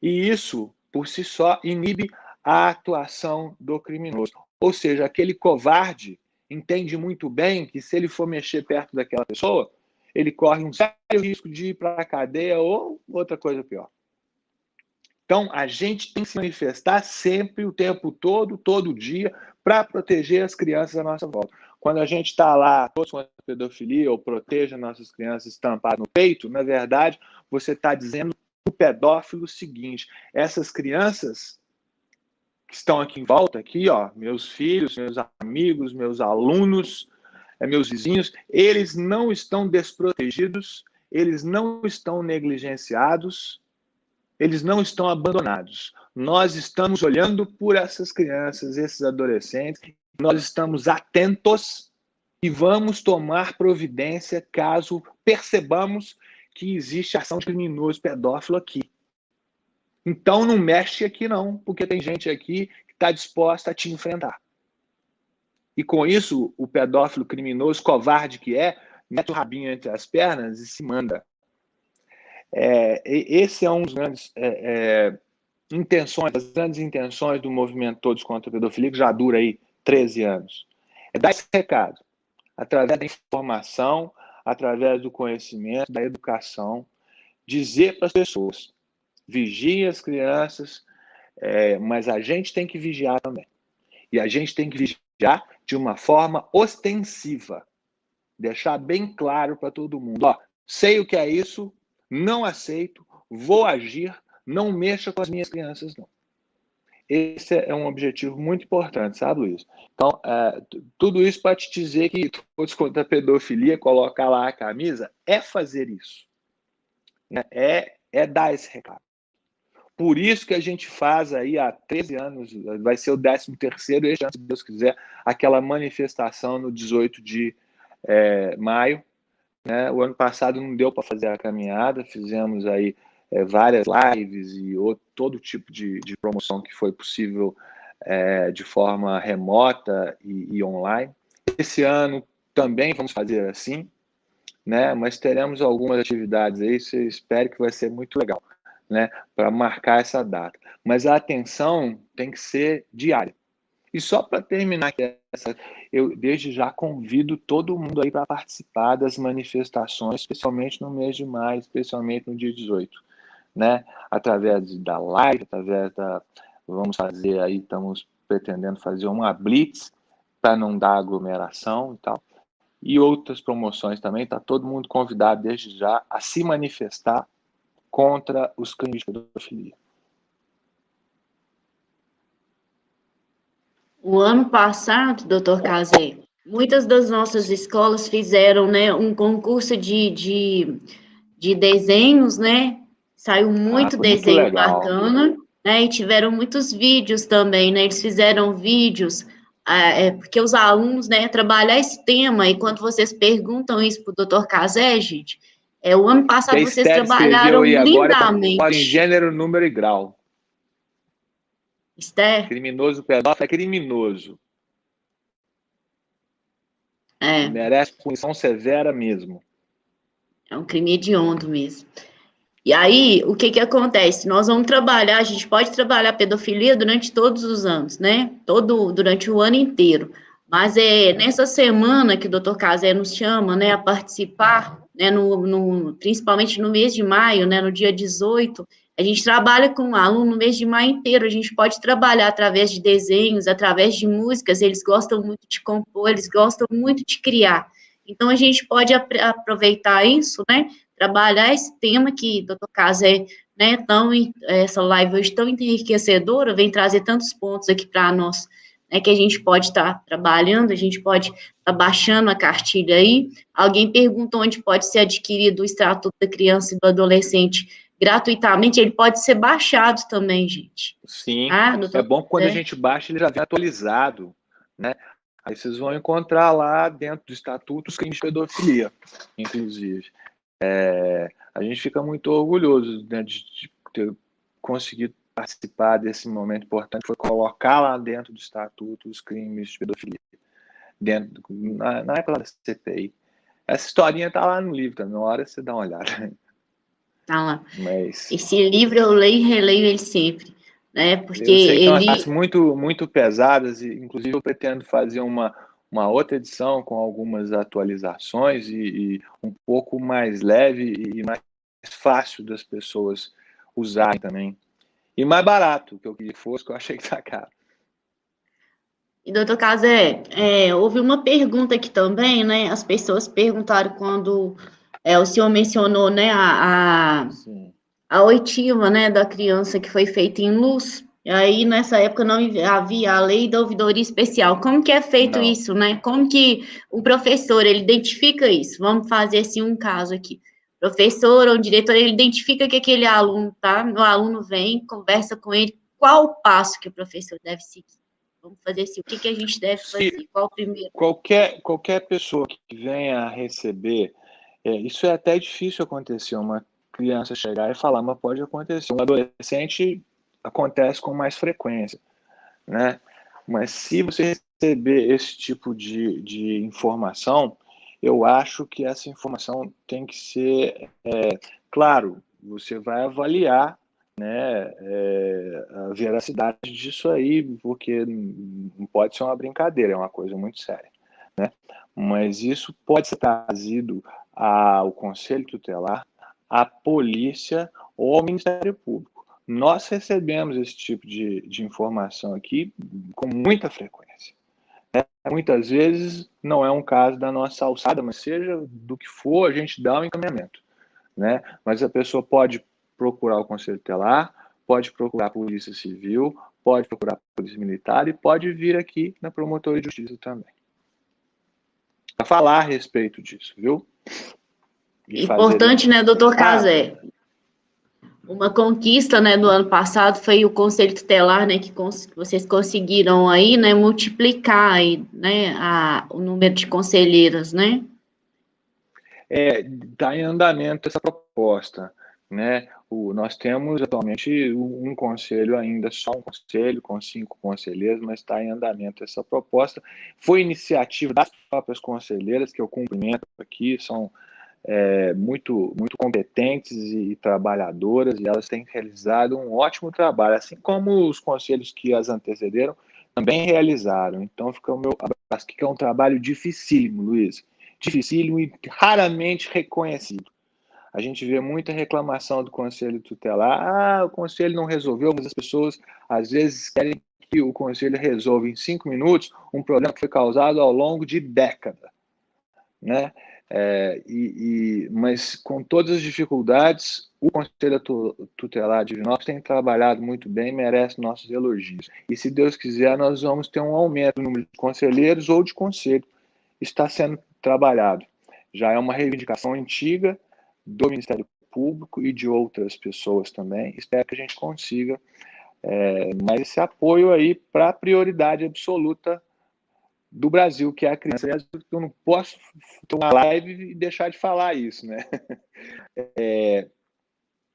E isso, por si só, inibe a atuação do criminoso. Ou seja, aquele covarde entende muito bem que se ele for mexer perto daquela pessoa, ele corre um sério risco de ir para a cadeia ou outra coisa pior. Então, a gente tem que se manifestar sempre, o tempo todo dia, para proteger as crianças à nossa volta. Quando a gente está lá, todos contra a pedofilia, ou proteja nossas crianças estampadas no peito, na verdade, você está dizendo para o pedófilo o seguinte: essas crianças que estão aqui em volta, aqui, ó, meus filhos, meus amigos, meus alunos, meus vizinhos, eles não estão desprotegidos, eles não estão negligenciados, eles não estão abandonados. Nós estamos olhando por essas crianças, esses adolescentes, nós estamos atentos e vamos tomar providência caso percebamos que existe ação de criminoso pedófilo aqui. Então não mexe aqui não, porque tem gente aqui que está disposta a te enfrentar. E com isso, o pedófilo criminoso, covarde que é, mete o rabinho entre as pernas e se manda. Esse é um dos grandes das grandes intenções do movimento Todos contra a Pedofilia, que já dura aí 13 anos. É dar esse recado, através da informação, através do conhecimento, da educação, dizer para as pessoas: vigiem as crianças, mas a gente tem que vigiar também. E a gente tem que vigiar de uma forma ostensiva. Deixar bem claro para todo mundo: ó, sei o que é isso, não aceito, vou agir, não mexa com as minhas crianças, não. Esse é um objetivo muito importante, sabe, Luiz? Então, tudo isso para te dizer que Todos contra a Pedofilia, colocar lá a camisa, é fazer isso. Né? É dar esse recado. Por isso que a gente faz aí há 13 anos, vai ser o 13º, este ano, se Deus quiser, aquela manifestação no 18 de maio. Né? O ano passado não deu para fazer a caminhada, fizemos aí várias lives e todo tipo de promoção que foi possível de forma remota e online. Esse ano também vamos fazer assim, né? Mas teremos algumas atividades aí, espero que vai ser muito legal, né? Para marcar essa data. Mas a atenção tem que ser diária. E só para terminar, eu desde já convido todo mundo aí para participar das manifestações, especialmente no mês de maio, especialmente no dia 18, né? Através da live, através da... Vamos fazer aí, estamos pretendendo fazer uma blitz para não dar aglomeração e tal. E outras promoções também, está todo mundo convidado desde já a se manifestar contra os crimes de pedofilia. O ano passado, doutor Cazé, muitas das nossas escolas fizeram, né, um concurso de desenhos, né? Saiu muito Foi muito desenho legal. bacana, né? E tiveram muitos vídeos também, né? Eles fizeram vídeos, porque os alunos, né, trabalhar esse tema, e quando vocês perguntam isso para o doutor Cazé, gente, o ano Que a passado vocês Esther escreveu trabalharam aí agora, em lindamente. gênero, número e grau. Esther? Criminoso pedófilo é criminoso. E É, merece punição severa mesmo. é um crime hediondo mesmo. E aí, o que que acontece? Nós vamos trabalhar, a gente pode trabalhar pedofilia durante todos os anos, né? Durante o ano inteiro. Mas é nessa semana que o doutor Casé nos chama, né, a participar, né, principalmente no mês de maio, né, no dia 18, a gente trabalha com um aluno no mês de maio inteiro, a gente pode trabalhar através de desenhos, através de músicas, eles gostam muito de compor, eles gostam muito de criar. Então, a gente pode aproveitar isso, né, trabalhar esse tema que o doutor Casé, né, essa live hoje tão enriquecedora, vem trazer tantos pontos aqui para nós, né, que a gente pode estar trabalhando, a gente pode estar baixando a cartilha aí. Alguém pergunta onde pode ser adquirido o Estatuto da Criança e do Adolescente gratuitamente, ele pode ser baixado também, gente. Sim, Ah, é doutor bom que quando a Casé? gente baixa, ele já vem atualizado, né? Aí vocês vão encontrar lá dentro do Estatuto os crimes de pedofilia, inclusive. A gente fica muito orgulhoso, né, de ter conseguido participar desse momento importante, foi colocar lá dentro do Estatuto os crimes de pedofilia, na época da CPI. Essa historinha está lá no livro também, uma hora você dá uma olhada. Tá lá. Mas Esse livro eu leio e releio ele sempre, né, porque eu sei que tem umas partes ele... muito, muito pesadas, e inclusive eu pretendo fazer uma outra edição com algumas atualizações e um pouco mais leve e mais fácil das pessoas usarem também. E mais barato, que eu queria que fosse, que eu achei que tá caro. E, doutor Casé, houve uma pergunta aqui também, né? As pessoas perguntaram quando o senhor mencionou, né, Sim. a oitiva, né, da criança que foi feita em luz. E aí, nessa época, não havia a lei da ouvidoria especial. Como que é feito Não. isso, né? Como que o professor, ele identifica isso? Vamos fazer, assim, um caso aqui. O professor ou o diretor, ele identifica que aquele aluno, tá? O aluno vem, conversa com ele, qual o passo que o professor deve seguir? Vamos fazer assim, o que que a gente deve Se fazer? Qual o primeiro? qualquer pessoa que venha a receber, isso é até difícil acontecer, uma criança chegar e falar, mas pode acontecer. Um adolescente acontece com mais frequência, né? Mas se você receber esse tipo de informação, eu acho que essa informação tem que ser, claro, você vai avaliar, né, a veracidade disso aí, porque não pode ser uma brincadeira, é uma coisa muito séria, né? Mas isso pode ser trazido ao Conselho Tutelar, à polícia ou ao Ministério Público. Nós recebemos esse tipo de informação aqui com muita frequência. Muitas vezes não é um caso da nossa alçada, mas seja do que for, a gente dá um encaminhamento, né? Mas a pessoa pode procurar o Conselho Tutelar, pode procurar a Polícia Civil, pode procurar a Polícia Militar e pode vir aqui na Promotoria de Justiça também, para falar a respeito disso, viu? E fazer Importante, né, denúncia. doutor Casé? Uma conquista, né, do ano passado foi o Conselho Tutelar, né, que vocês conseguiram aí, né, multiplicar aí, né, o número de conselheiras, né? Está em andamento essa proposta, né? Nós temos atualmente um conselho ainda, só um conselho com 5 conselheiros, mas está em andamento essa proposta. Foi iniciativa das próprias conselheiras, que eu cumprimento aqui, são muito, muito competentes e trabalhadoras, e elas têm realizado um ótimo trabalho, assim como os conselhos que as antecederam também realizaram. Então, fica o meu abraço, que é um trabalho dificílimo, Luiz. Dificílimo e raramente reconhecido. A gente vê muita reclamação do Conselho Tutelar. O Conselho não resolveu, mas as pessoas, às vezes, querem que o Conselho resolva em 5 minutos um problema que foi causado ao longo de décadas, né? Mas com todas as dificuldades, o Conselho Tutelar de Divinópolis tem trabalhado muito bem, merece nossos elogios. E se Deus quiser, nós vamos ter um aumento no número de conselheiros ou de conselho. Está sendo trabalhado. Já é uma reivindicação antiga do Ministério Público e de outras pessoas também. Espero que a gente consiga mais esse apoio aí para a prioridade absoluta do Brasil, que é a criança. Eu não posso ter uma live e deixar de falar isso, né?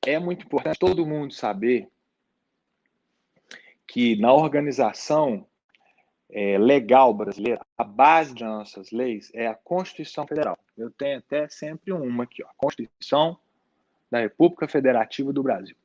É muito importante todo mundo saber que na organização legal brasileira, a base das nossas leis é a Constituição Federal. Eu tenho até sempre uma aqui, ó, Constituição da República Federativa do Brasil.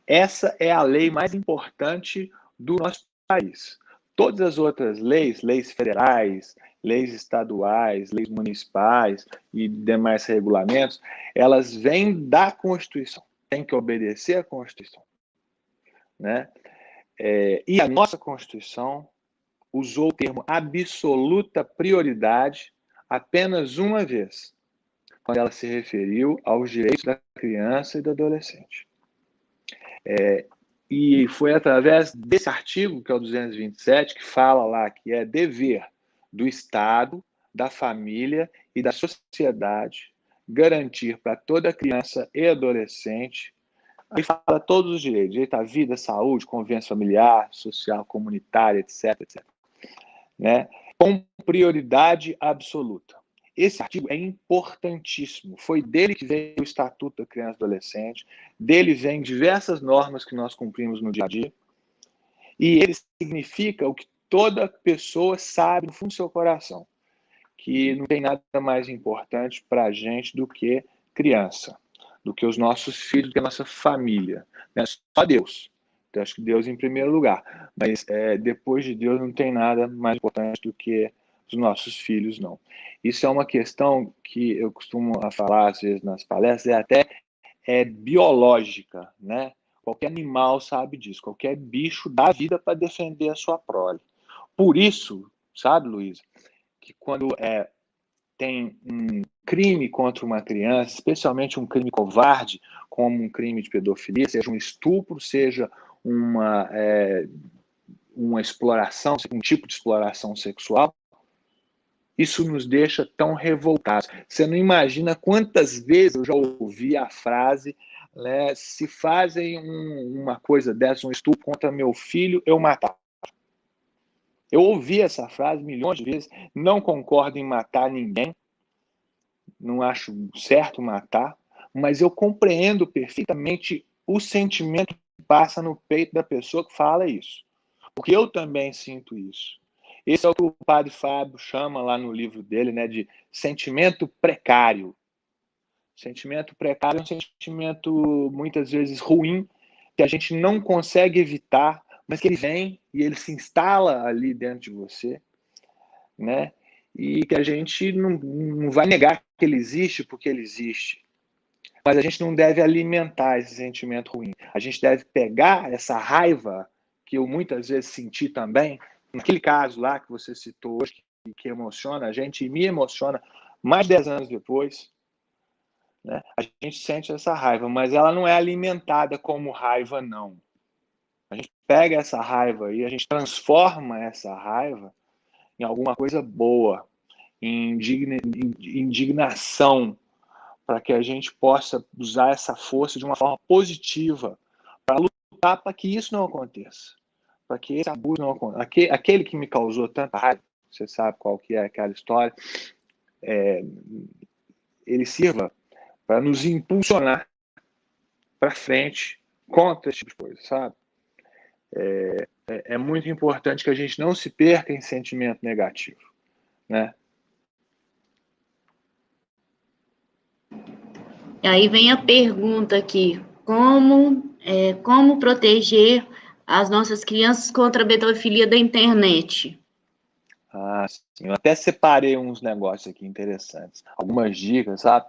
Essa é a lei mais importante do nosso país. Todas as outras leis, leis federais, leis estaduais, leis municipais e demais regulamentos, elas vêm da Constituição. Tem que obedecer à Constituição, né? E a nossa Constituição usou o termo absoluta prioridade apenas uma vez, quando ela se referiu aos direitos da criança e do adolescente. E foi através desse artigo, que é o 227, que fala lá que é dever do Estado, da família e da sociedade garantir para toda criança e adolescente, aí fala todos os direitos, direito à vida, saúde, convivência familiar, social, comunitária, etc, etc. Né? Com prioridade absoluta. Esse artigo é importantíssimo. Foi dele que veio o Estatuto da Criança e Adolescente, dele vem diversas normas que nós cumprimos no dia a dia, e ele significa o que toda pessoa sabe no fundo do seu coração, que não tem nada mais importante para a gente do que criança, do que os nossos filhos, do que a nossa família. Né? Só Deus. Eu acho que Deus em primeiro lugar. Mas depois de Deus não tem nada mais importante do que os nossos filhos, não. Isso é uma questão que eu costumo falar, às vezes, nas palestras, até biológica, né? Qualquer animal sabe disso. Qualquer bicho dá vida para defender a sua prole. Por isso, sabe, Luiz, que quando tem um crime contra uma criança, especialmente um crime covarde, como um crime de pedofilia, seja um estupro, seja uma exploração, um tipo de exploração sexual, isso nos deixa tão revoltados. Você não imagina quantas vezes eu já ouvi a frase, né, se fazem uma coisa dessa, um estupro contra meu filho, eu matar. Eu ouvi essa frase milhões de vezes, não concordo em matar ninguém, não acho certo matar, mas eu compreendo perfeitamente o sentimento que passa no peito da pessoa que fala isso. Porque eu também sinto isso. Esse é o que o padre Fábio chama lá no livro dele, né, de sentimento precário. Sentimento precário é um sentimento muitas vezes ruim, que a gente não consegue evitar, mas que ele vem e ele se instala ali dentro de você, né? E que a gente não vai negar que ele existe porque ele existe. Mas a gente não deve alimentar esse sentimento ruim. A gente deve pegar essa raiva que eu muitas vezes senti também, naquele caso lá que você citou hoje, que emociona a gente e me emociona mais de 10 anos depois, né? A gente sente essa raiva, mas ela não é alimentada como raiva, não. A gente pega essa raiva e a gente transforma essa raiva em alguma coisa boa, em indignação, para que a gente possa usar essa força de uma forma positiva, para lutar para que isso não aconteça, para que esse abuso não aconteça. Aquele que me causou tanta raiva, você sabe qual que é aquela história, ele sirva para nos impulsionar para frente contra esse tipo de coisa, sabe? É muito importante que a gente não se perca em sentimento negativo, né? E aí vem a pergunta aqui: como proteger as nossas crianças contra a pedofilia da internet? Ah, sim. Eu até separei uns negócios aqui interessantes. Algumas dicas, sabe?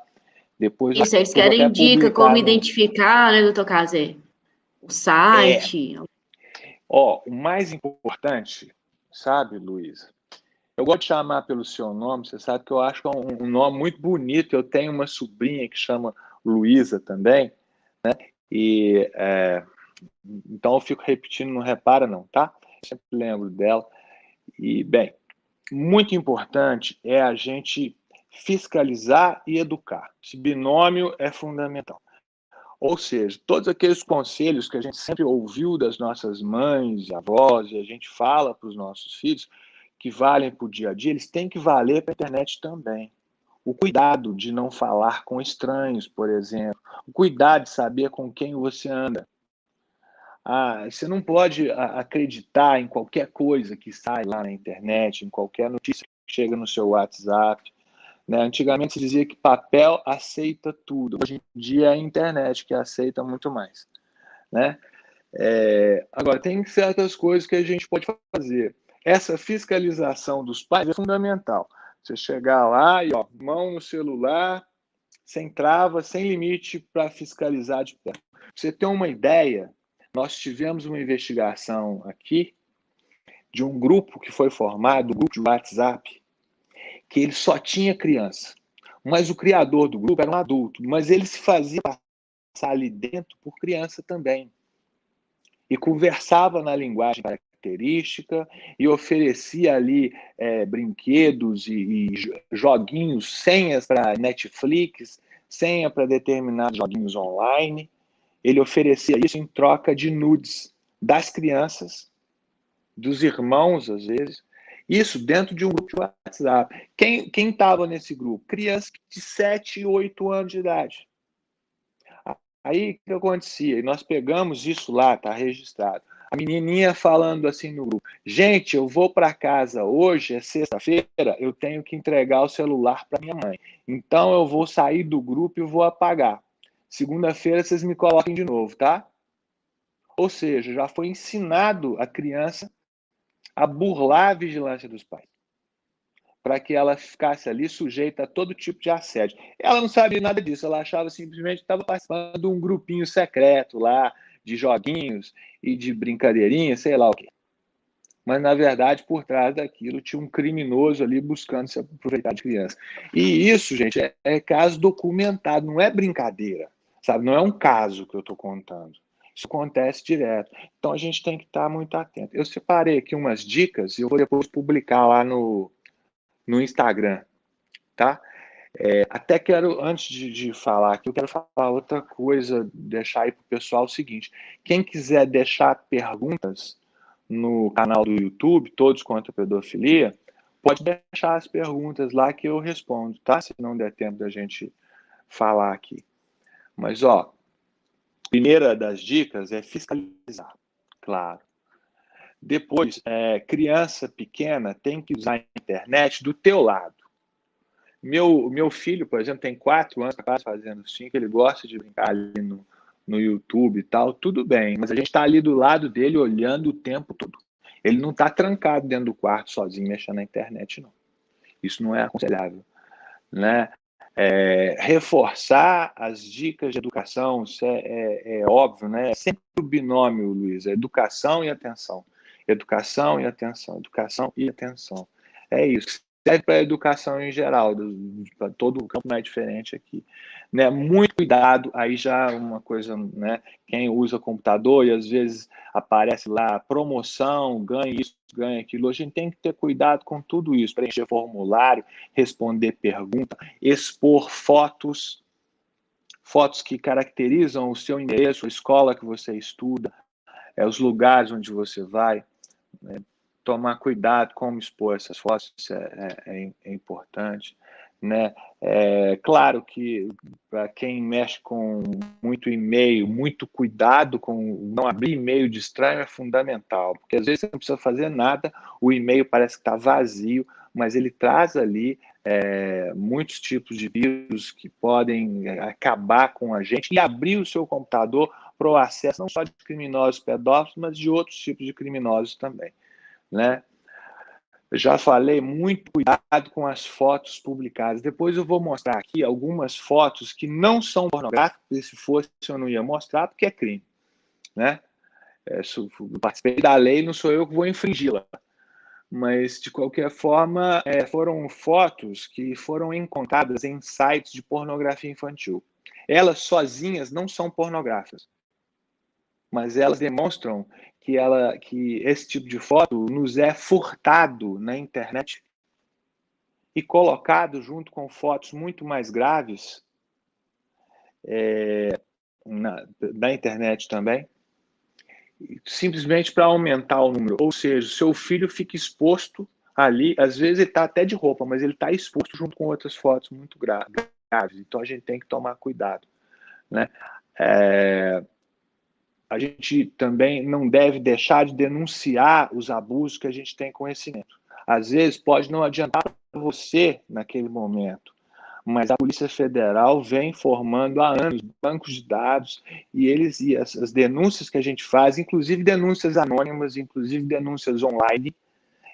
Depois Isso, eles eu vou até querem dica como publicar no... identificar, né, doutor Cazé? O É, site. ó, o mais importante, sabe, Luísa? Eu gosto de chamar pelo seu nome, você sabe que eu acho que é um nome muito bonito. Eu tenho uma sobrinha que chama Luísa também, e então eu fico repetindo, não repara não, tá? Eu sempre lembro dela. E, bem, muito importante é a gente fiscalizar e educar. Esse binômio é fundamental. Ou seja, todos aqueles conselhos que a gente sempre ouviu das nossas mães e avós, e a gente fala para os nossos filhos, que valem para o dia a dia, eles têm que valer para a internet também. O cuidado de não falar com estranhos, por exemplo. O cuidado de saber com quem você anda. Você não pode acreditar em qualquer coisa que sai lá na internet, em qualquer notícia que chega no seu WhatsApp. Né? Antigamente se dizia que papel aceita tudo. Hoje em dia é a internet que aceita muito mais. Né? Agora, tem certas coisas que a gente pode fazer. Essa fiscalização dos pais é fundamental. Você chegar lá e, mão no celular, sem trava, sem limite, para fiscalizar de perto. Pra você ter uma ideia, nós tivemos uma investigação aqui de um grupo que foi formado, um grupo de WhatsApp, que ele só tinha criança. Mas o criador do grupo era um adulto, mas ele se fazia passar ali dentro por criança também. E conversava na linguagem característica e oferecia ali brinquedos e joguinhos, senhas para Netflix, senha para determinados joguinhos online. Ele oferecia isso em troca de nudes das crianças, dos irmãos, às vezes. Isso dentro de um grupo de WhatsApp. Quem estava nesse grupo? Crianças de 7 e 8 anos de idade. Aí, o que acontecia? E nós pegamos isso lá, está registrado. A menininha falando assim no grupo: gente, eu vou para casa hoje, é sexta-feira, eu tenho que entregar o celular para minha mãe. Então, eu vou sair do grupo e vou apagar. Segunda-feira, vocês me coloquem de novo, tá? Ou seja, já foi ensinado a criança a burlar a vigilância dos pais, para que ela ficasse ali sujeita a todo tipo de assédio. Ela não sabia nada disso, ela achava simplesmente que estava participando de um grupinho secreto lá, de joguinhos e de brincadeirinhas, sei lá o quê. Mas, na verdade, por trás daquilo tinha um criminoso ali buscando se aproveitar de criança. E isso, gente, é caso documentado, não é brincadeira, sabe? Não é um caso que eu estou contando. Isso acontece direto. Então, a gente tem que estar muito atento. Eu separei aqui umas dicas e eu vou depois publicar lá no Instagram, tá? Até quero, antes de falar aqui, eu quero falar outra coisa, deixar aí para o pessoal o seguinte: quem quiser deixar perguntas no canal do YouTube, Todos contra a Pedofilia, pode deixar as perguntas lá que eu respondo, tá? Se não der tempo da gente falar aqui. Mas, a primeira das dicas é fiscalizar, claro. Depois, criança pequena tem que usar a internet do teu lado. Meu filho, por exemplo, tem 4 anos, quase fazendo 5, ele gosta de brincar ali no YouTube e tal, tudo bem, mas a gente está ali do lado dele olhando o tempo todo. Ele não está trancado dentro do quarto sozinho mexendo na internet, não. Isso não é aconselhável. Né? Reforçar as dicas de educação, isso é óbvio, né? É sempre o binômio, Luiz, educação e atenção. Educação e atenção, educação e atenção. É isso. Serve para a educação em geral, para todo o campo não é diferente aqui. Né? Muito cuidado, aí já uma coisa, né? Quem usa computador e às vezes aparece lá promoção, ganha isso, ganha aquilo. A gente tem que ter cuidado com tudo isso, preencher formulário, responder pergunta, expor fotos que caracterizam o seu endereço, a escola que você estuda, os lugares onde você vai, né? Tomar cuidado como expor essas fotos, isso é importante. Né? Claro que para quem mexe com muito e-mail, muito cuidado com não abrir e-mail de estranho é fundamental, porque às vezes você não precisa fazer nada, o e-mail parece que está vazio, mas ele traz ali muitos tipos de vírus que podem acabar com a gente, e abrir o seu computador para o acesso não só de criminosos pedófilos, mas de outros tipos de criminosos também, né? Eu já falei, muito cuidado com as fotos publicadas. Depois eu vou mostrar aqui algumas fotos que não são pornográficas, e se fosse eu não ia mostrar, porque é crime, né? Eu participei da lei, não sou eu que vou infringi-la. Mas, de qualquer forma, foram fotos que foram encontradas em sites de pornografia infantil. Elas sozinhas não são pornográficas, mas elas demonstram que esse tipo de foto nos é furtado na internet e colocado junto com fotos muito mais graves na internet também, simplesmente para aumentar o número. Ou seja, o seu filho fica exposto ali, às vezes ele está até de roupa, mas ele está exposto junto com outras fotos muito graves. Então a gente tem que tomar cuidado, né? A gente também não deve deixar de denunciar os abusos que a gente tem conhecimento. Às vezes pode não adiantar para você naquele momento, mas a Polícia Federal vem formando há anos bancos de dados e as denúncias que a gente faz, inclusive denúncias anônimas, inclusive denúncias online,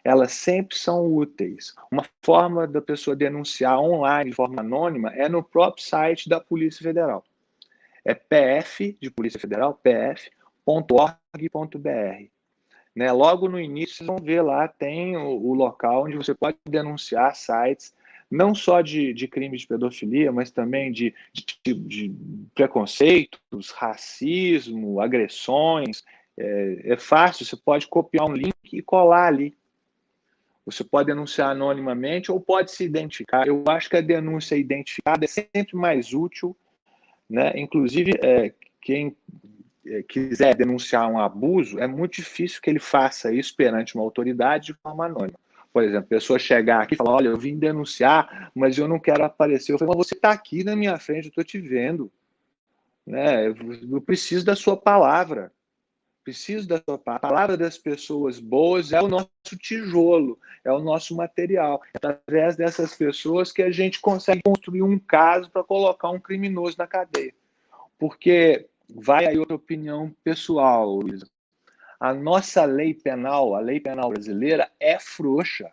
elas sempre são úteis. Uma forma da pessoa denunciar online de forma anônima é no próprio site da Polícia Federal. É pf, de Polícia Federal, pf.org.br. Né? Logo no início, vocês vão ver lá, tem o local onde você pode denunciar sites, não só de crimes de pedofilia, mas também de preconceitos, racismo, agressões. É fácil, você pode copiar um link e colar ali. Você pode denunciar anonimamente ou pode se identificar. Eu acho que a denúncia identificada é sempre mais útil, né? Inclusive, quem quiser denunciar um abuso, é muito difícil que ele faça isso perante uma autoridade de forma anônima. Por exemplo, a pessoa chegar aqui e falar, olha, eu vim denunciar, mas eu não quero aparecer. Eu falo, mas você está aqui na minha frente, eu estou te vendo. Né? Eu preciso da sua palavra. Preciso da sua palavra. A palavra das pessoas boas é o nosso tijolo, é o nosso material. É através dessas pessoas que a gente consegue construir um caso para colocar um criminoso na cadeia. Porque vai aí outra opinião pessoal, Luísa. A nossa lei penal, a lei penal brasileira, é frouxa,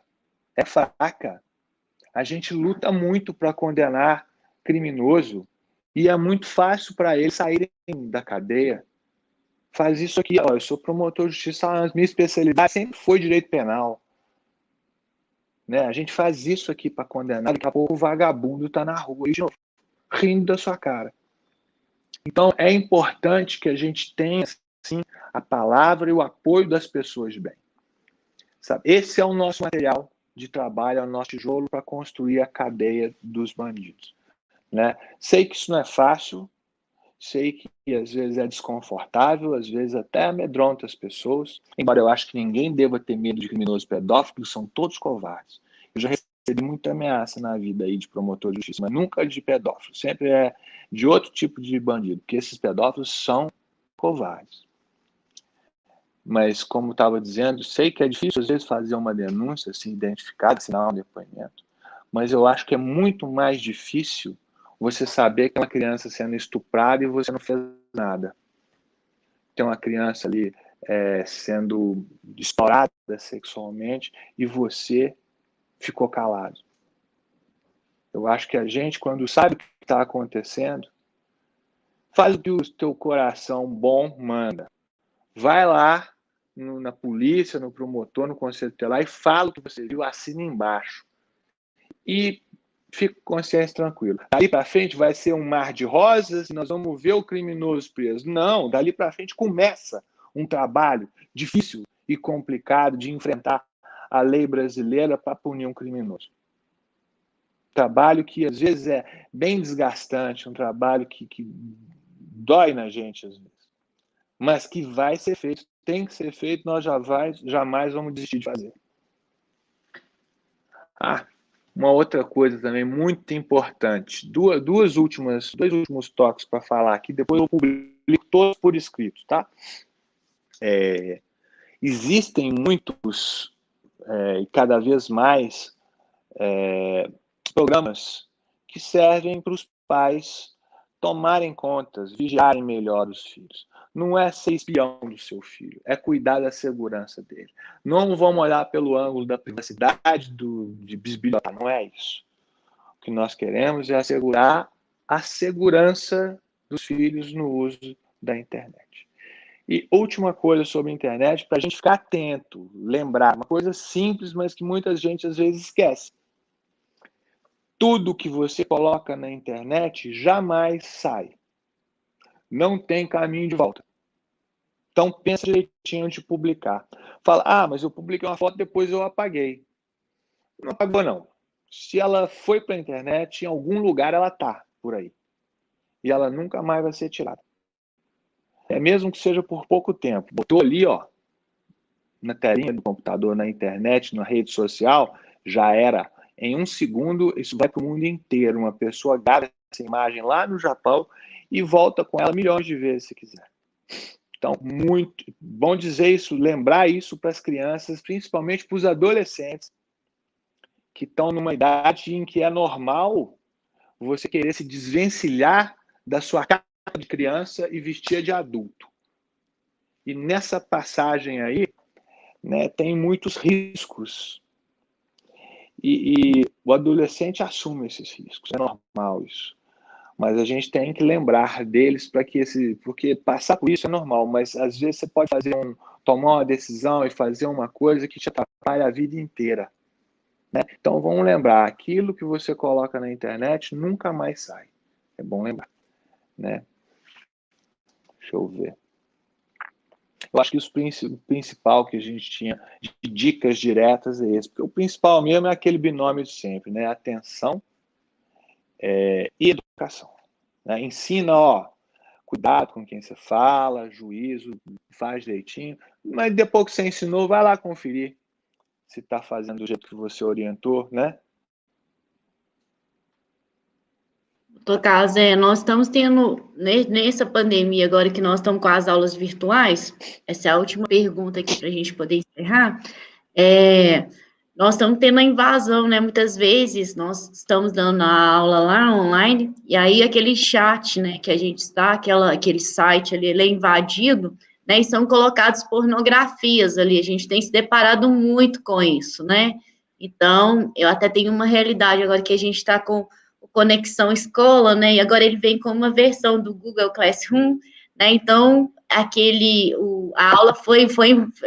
é fraca. A gente luta muito para condenar criminoso e é muito fácil para eles saírem da cadeia. Faz isso aqui, ó, eu sou promotor de justiça, a minha especialidade sempre foi direito penal. Né? A gente faz isso aqui para condenar, daqui a pouco o vagabundo está na rua e, de novo, rindo da sua cara. Então, é importante que a gente tenha, sim, a palavra e o apoio das pessoas de bem. Sabe? Esse é o nosso material de trabalho, é o nosso tijolo para construir a cadeia dos bandidos. Né? Sei que isso não é fácil, sei que às vezes é desconfortável, às vezes até amedronta as pessoas, embora eu acho que ninguém deva ter medo de criminosos pedófilos, são todos covardes. Eu já recebi muita ameaça na vida aí de promotor de justiça, mas nunca de pedófilo, sempre é de outro tipo de bandido, porque esses pedófilos são covardes. Mas, como estava dizendo, sei que é difícil às vezes fazer uma denúncia, se identificar, assinar um depoimento, mas eu acho que é muito mais difícil você saber que é uma criança sendo estuprada e você não fez nada. Tem uma criança ali sendo explorada sexualmente e você ficou calado. Eu acho que a gente, quando sabe o que está acontecendo, faz o que o teu coração bom manda. Vai lá na polícia, no promotor, no conselho tutelar e fala o que você viu, assina embaixo. E fica com consciência tranquila. Dali para frente vai ser um mar de rosas e nós vamos ver o criminoso preso. Não, dali para frente começa um trabalho difícil e complicado de enfrentar a lei brasileira para punir um criminoso. Trabalho que às vezes é bem desgastante, um trabalho que dói na gente às vezes, mas que vai ser feito, tem que ser feito, nós jamais vamos desistir de fazer. Uma outra coisa também muito importante, dois últimos toques para falar aqui, depois eu publico todos por escrito, tá? Existem muitos e cada vez mais programas que servem para os pais tomarem contas, vigiarem melhor os filhos. não é ser espião do seu filho, é cuidar da segurança dele. Não vamos olhar pelo ângulo da privacidade, de bisbilhotar, não é isso. O que nós queremos é assegurar a segurança dos filhos no uso da internet. E última coisa sobre a internet, para a gente ficar atento, lembrar, uma coisa simples, mas que muita gente às vezes esquece. Tudo que você coloca na internet jamais sai. Não tem caminho de volta. Então, pensa direitinho antes de publicar. Fala, mas eu publiquei uma foto, depois eu apaguei. Não apagou, não. Se ela foi para a internet, em algum lugar ela está por aí. E ela nunca mais vai ser tirada. É mesmo que seja por pouco tempo. Botou ali, na telinha do computador, na internet, na rede social, já era. Em 1 segundo, isso vai para o mundo inteiro. Uma pessoa grava essa imagem lá no Japão e volta com ela milhões de vezes, se quiser. Então, muito bom dizer isso, lembrar isso para as crianças, principalmente para os adolescentes, que estão numa idade em que é normal você querer se desvencilhar da sua capa de criança e vestir de adulto. E nessa passagem aí, né, tem muitos riscos. E o adolescente assume esses riscos, é normal isso. Mas a gente tem que lembrar deles para que porque passar por isso é normal, mas às vezes você pode tomar uma decisão e fazer uma coisa que te atrapalha a vida inteira. Né? Então vamos lembrar, aquilo que você coloca na internet nunca mais sai. É bom lembrar. Né? Deixa eu ver. Eu acho que o principal que a gente tinha de dicas diretas é esse, porque o principal mesmo é aquele binômio de sempre, né? Atenção e educação. Né? Ensina, cuidado com quem você fala, juízo, faz direitinho, mas depois que você ensinou, vai lá conferir se está fazendo do jeito que você orientou, né? Doutor Zé, nós estamos tendo, nessa pandemia agora que nós estamos com as aulas virtuais, essa é a última pergunta aqui para a gente poder encerrar, nós estamos tendo a invasão, né? Muitas vezes nós estamos dando a aula lá online, e aí aquele chat, né, que a gente está, aquele site ali, ele é invadido, né, e são colocadas pornografias ali, a gente tem se deparado muito com isso, né? Então, eu até tenho uma realidade agora que a gente está com Conexão Escola, né, e agora ele vem com uma versão do Google Classroom, né, então, a aula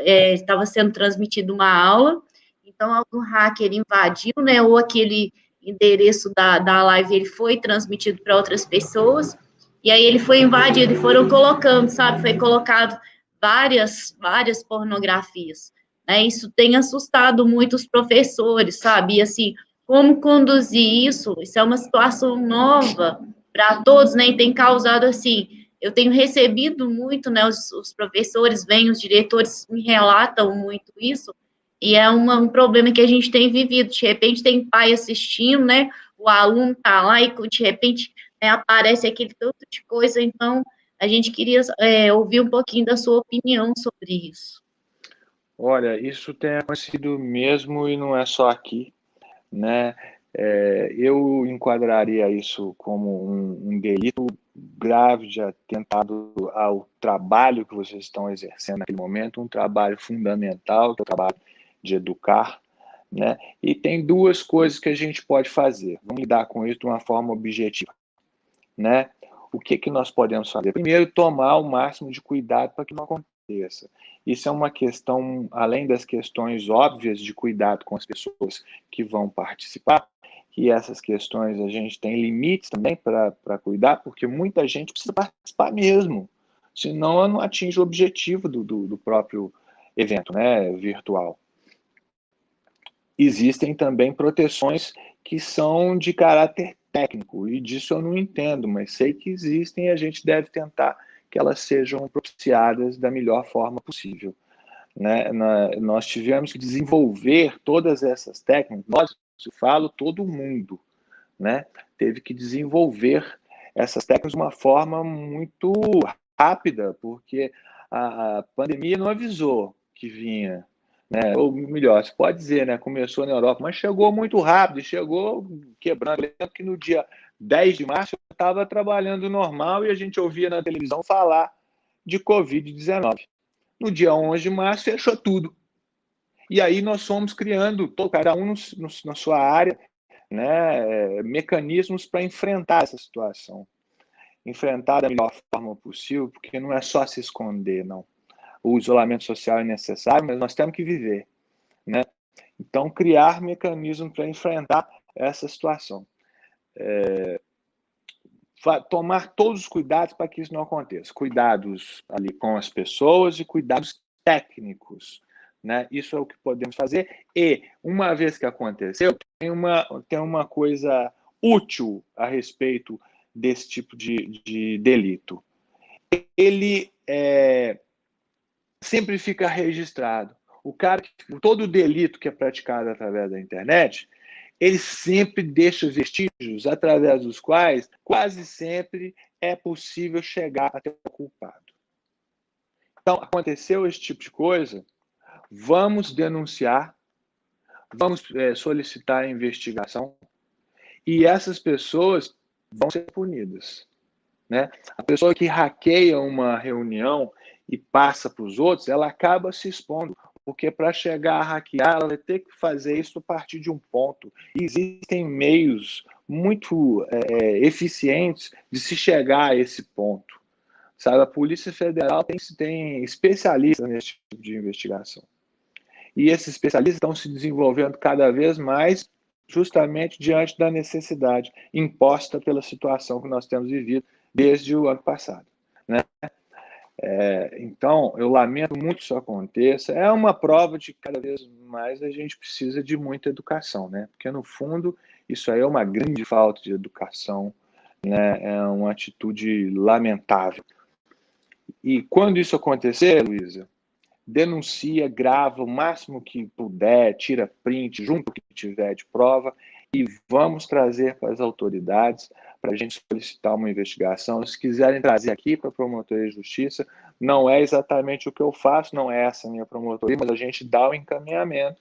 estava sendo transmitida uma aula, então, algum hacker invadiu, né, ou aquele endereço da live, ele foi transmitido para outras pessoas, e aí ele foi invadido, e foram colocando, sabe, foi colocado várias pornografias, né, isso tem assustado muito os professores, sabe, e assim, como conduzir isso, isso é uma situação nova para todos, né, e tem causado, assim, eu tenho recebido muito, né, os professores vêm, os diretores me relatam muito isso, e é um problema que a gente tem vivido. De repente tem pai assistindo, né? O aluno está lá e de repente aparece aquele tanto de coisa. Então, a gente queria ouvir um pouquinho da sua opinião sobre isso. Olha, isso tem acontecido mesmo e não é só aqui, né? Eu enquadraria isso como um delito grave de atentado ao trabalho que vocês estão exercendo naquele momento, um trabalho fundamental, que é o trabalho de educar, né? E tem duas coisas que a gente pode fazer. Vamos lidar com isso de uma forma objetiva, né? O que nós podemos fazer? Primeiro, tomar o máximo de cuidado para que não aconteça. Isso é uma questão, além das questões óbvias de cuidado com as pessoas que vão participar, que essas questões a gente tem limites também para cuidar, porque muita gente precisa participar mesmo, senão não atinge o objetivo do próprio evento, né, virtual. Existem também proteções que são de caráter técnico, e disso eu não entendo, mas sei que existem e a gente deve tentar que elas sejam propiciadas da melhor forma possível. Né? Nós tivemos que desenvolver todas essas técnicas, nós, eu falo, todo mundo, né? Teve que desenvolver essas técnicas de uma forma muito rápida, porque a pandemia não avisou que vinha. Né? Ou melhor, se pode dizer, né? Começou na Europa, mas chegou muito rápido, chegou quebrando. Eu lembro que no dia 10 de março eu estava trabalhando normal e a gente ouvia na televisão falar de Covid-19. No dia 11 de março, fechou tudo. E aí nós fomos criando, cada um na sua área, né, mecanismos para enfrentar essa situação. Enfrentar da melhor forma possível, porque não é só se esconder, não. O isolamento social é necessário, mas nós temos que viver, né? Então, criar mecanismos para enfrentar essa situação. Tomar todos os cuidados para que isso não aconteça. Cuidados ali com as pessoas e cuidados técnicos, né? Isso é o que podemos fazer. E, uma vez que aconteceu, tem uma coisa útil a respeito desse tipo de delito. Ele sempre fica registrado. Todo delito que é praticado através da internet, ele sempre deixa vestígios através dos quais quase sempre é possível chegar até o culpado. Então, aconteceu esse tipo de coisa, vamos denunciar, vamos solicitar a investigação e essas pessoas vão ser punidas, né? A pessoa que hackeia uma reunião e passa para os outros, ela acaba se expondo, porque para chegar a hackear, ela vai ter que fazer isso a partir de um ponto. E existem meios muito eficientes de se chegar a esse ponto. Sabe, a Polícia Federal tem especialistas nesse tipo de investigação. E esses especialistas estão se desenvolvendo cada vez mais justamente diante da necessidade imposta pela situação que nós temos vivido desde o ano passado, né? Então, eu lamento muito que isso aconteça. É uma prova de que cada vez mais a gente precisa de muita educação, né? Porque, no fundo, isso aí é uma grande falta de educação, né? É uma atitude lamentável. E quando isso acontecer, Luísa, denuncia, grava o máximo que puder, tira print, junto o que tiver de prova e vamos trazer para as autoridades para a gente solicitar uma investigação. Se quiserem trazer aqui para a Promotoria de Justiça, não é exatamente o que eu faço, não é essa a minha promotoria, mas a gente dá o encaminhamento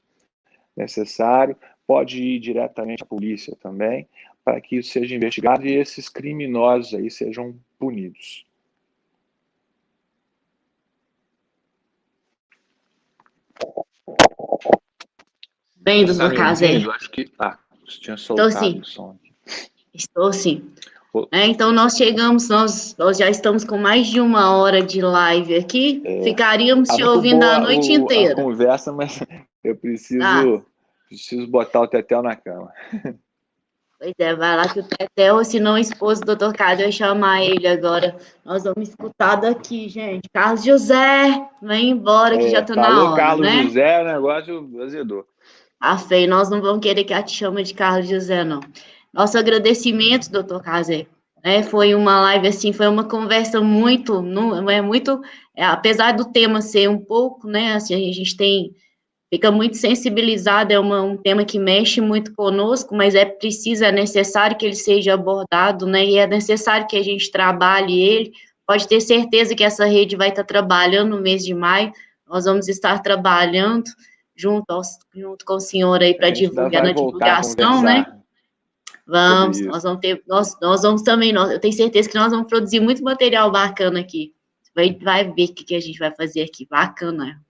necessário, pode ir diretamente à polícia também, para que isso seja investigado e esses criminosos aí sejam punidos. Bem, Você está doutor me Casé. ouvindo? Acho que... você tinha Estou soltado sim, o som. estou sim. Então, nós já estamos com mais de 1 hora de live aqui, ficaríamos Tá te muito ouvindo a boa noite a inteira. conversa, mas eu Tá? preciso botar o Tetel na cama. Pois é, vai lá que o Tetel, ou se não o esposo do doutor Casé vai chamar ele agora. Nós vamos escutar daqui, gente. Carlos José, vem embora que já está na Falou hora, Carlos né? José, o negócio azedou. A fé, nós não vamos querer que a te chame de Carlos José, não. Nosso agradecimento, doutor Casé. Foi uma live assim, foi uma conversa muito, não é muito, apesar do tema ser um pouco, né, assim, a gente fica muito sensibilizado, um tema que mexe muito conosco, mas é preciso, é necessário que ele seja abordado, né, e é necessário que a gente trabalhe ele. Pode ter certeza que essa rede vai estar trabalhando no mês de maio, nós vamos estar trabalhando junto com o senhor aí A para gente ainda divulgar, vai na voltar a divulgação, né? conversar sobre Vamos, isso. nós vamos também, eu tenho certeza que nós vamos produzir muito material bacana aqui. Vai ver o que a gente vai fazer aqui, bacana.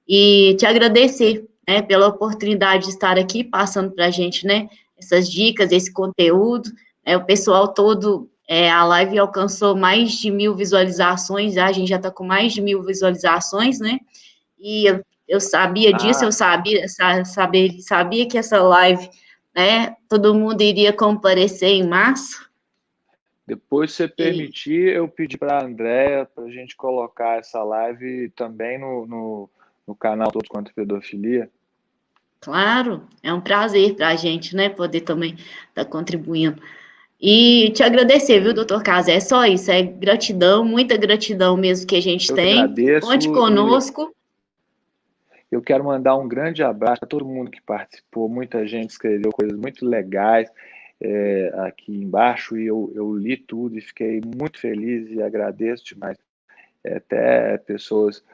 E te agradecer, né, pela oportunidade de estar aqui passando para a gente, né, essas dicas, esse conteúdo. O pessoal todo, a live alcançou mais de 1.000 visualizações, a gente já está com mais de 1.000 visualizações, né? E eu sabia disso, eu sabia que essa live, né, todo mundo iria comparecer em março. Depois, se você permitir, eu pedi para a Andréia para a gente colocar essa live também no canal Todos contra a Pedofilia. Claro, é um prazer para a gente, né, poder também estar contribuindo. E te agradecer, viu, doutor Casa? É só isso, é gratidão, muita gratidão mesmo que a gente Eu que tem. Conte agradeço e conosco. eu quero mandar um grande abraço a todo mundo que participou. Muita gente escreveu coisas muito legais aqui embaixo e eu li tudo e fiquei muito feliz e agradeço demais. Até pessoas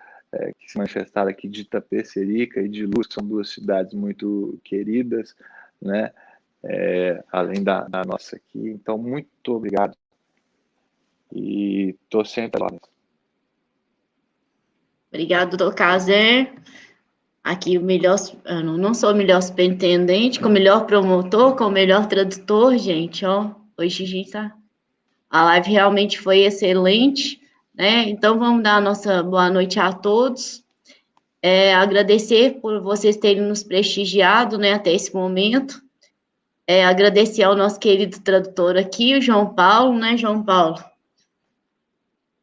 que se manifestaram aqui de Itapecerica e de Luz, que são duas cidades muito queridas, né? Além da nossa aqui. Então, muito obrigado. E estou sempre lá. Obrigado, doutor Cazé. Aqui o melhor, eu não sou o melhor superintendente, com o melhor promotor, com o melhor tradutor, gente, ó. Hoje a gente tá... A live realmente foi excelente, né? Então vamos dar a nossa boa noite a todos. Agradecer por vocês terem nos prestigiado, né, até esse momento. Agradecer ao nosso querido tradutor aqui, o João Paulo, né, João Paulo?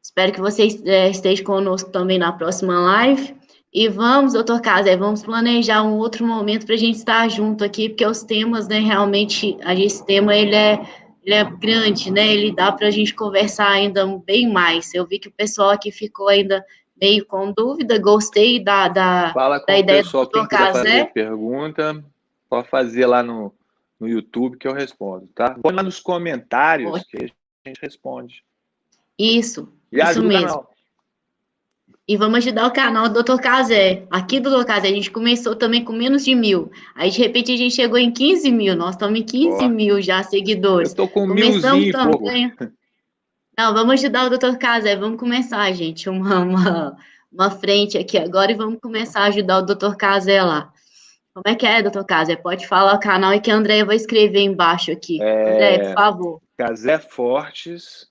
Espero que você esteja conosco também na próxima live. E vamos, doutor Casé, vamos planejar um outro momento para a gente estar junto aqui, porque os temas, né, realmente, esse tema, ele é grande, né, ele dá para a gente conversar ainda bem mais. Eu vi que o pessoal aqui ficou ainda meio com dúvida, gostei Fala com da o ideia do pessoal, quem doutor quiser fazer Casé. pergunta, pode fazer lá no YouTube que eu respondo, tá? Põe lá nos comentários que a gente responde. Isso E ajuda o mesmo. canal. E vamos ajudar o canal do Dr. Casé. Aqui do Dr. Casé, a gente começou também com menos de 1.000. Aí, de repente, a gente chegou em 15 mil. Nós estamos em 15 Ó, mil já eu seguidores. tô com Começamos 1000 e pouco. também. Não, vamos ajudar o Dr. Casé. Vamos começar, gente. Uma frente aqui agora e vamos começar a ajudar o Dr. Casé lá. Como é que é, Dr. Casé? Pode falar o canal e que a Andréia vai escrever embaixo aqui. Andréia, por favor. Casé Fortes,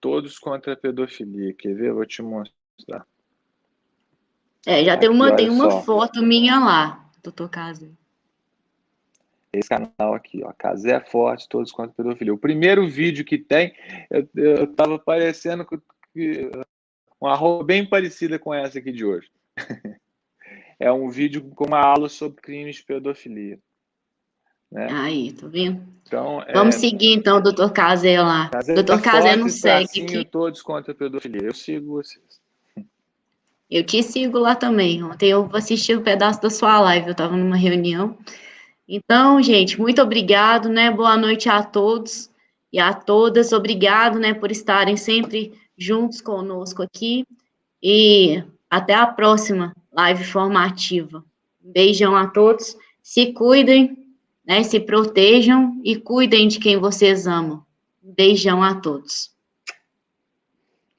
todos contra a pedofilia. Quer ver? Eu vou te mostrar. Já tem Aqui, olha uma só. foto minha lá, Dr. Casé. Esse canal aqui, ó, Casé Forte, todos contra a pedofilia. O primeiro vídeo que tem, eu tava parecendo uma roupa bem parecida com essa aqui de hoje. É um vídeo com uma aula sobre crimes de pedofilia. Né? Aí, tá vendo? Então, Vamos seguir, então, o doutor Casé lá. Casé Doutor Casé não Forte, segue tracinho, aqui. todos contra a pedofilia. Eu sigo vocês. Eu te sigo lá também. Ontem eu assisti um pedaço da sua live, eu estava numa reunião. Então, gente, muito obrigado, né? Boa noite a todos e a todas. Obrigado, né, por estarem sempre juntos conosco aqui. E até a próxima live formativa. Um beijão a todos. Se cuidem, né? Se protejam e cuidem de quem vocês amam. Um beijão a todos.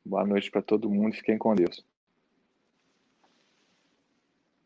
Boa noite para todo mundo. Fiquem com Deus.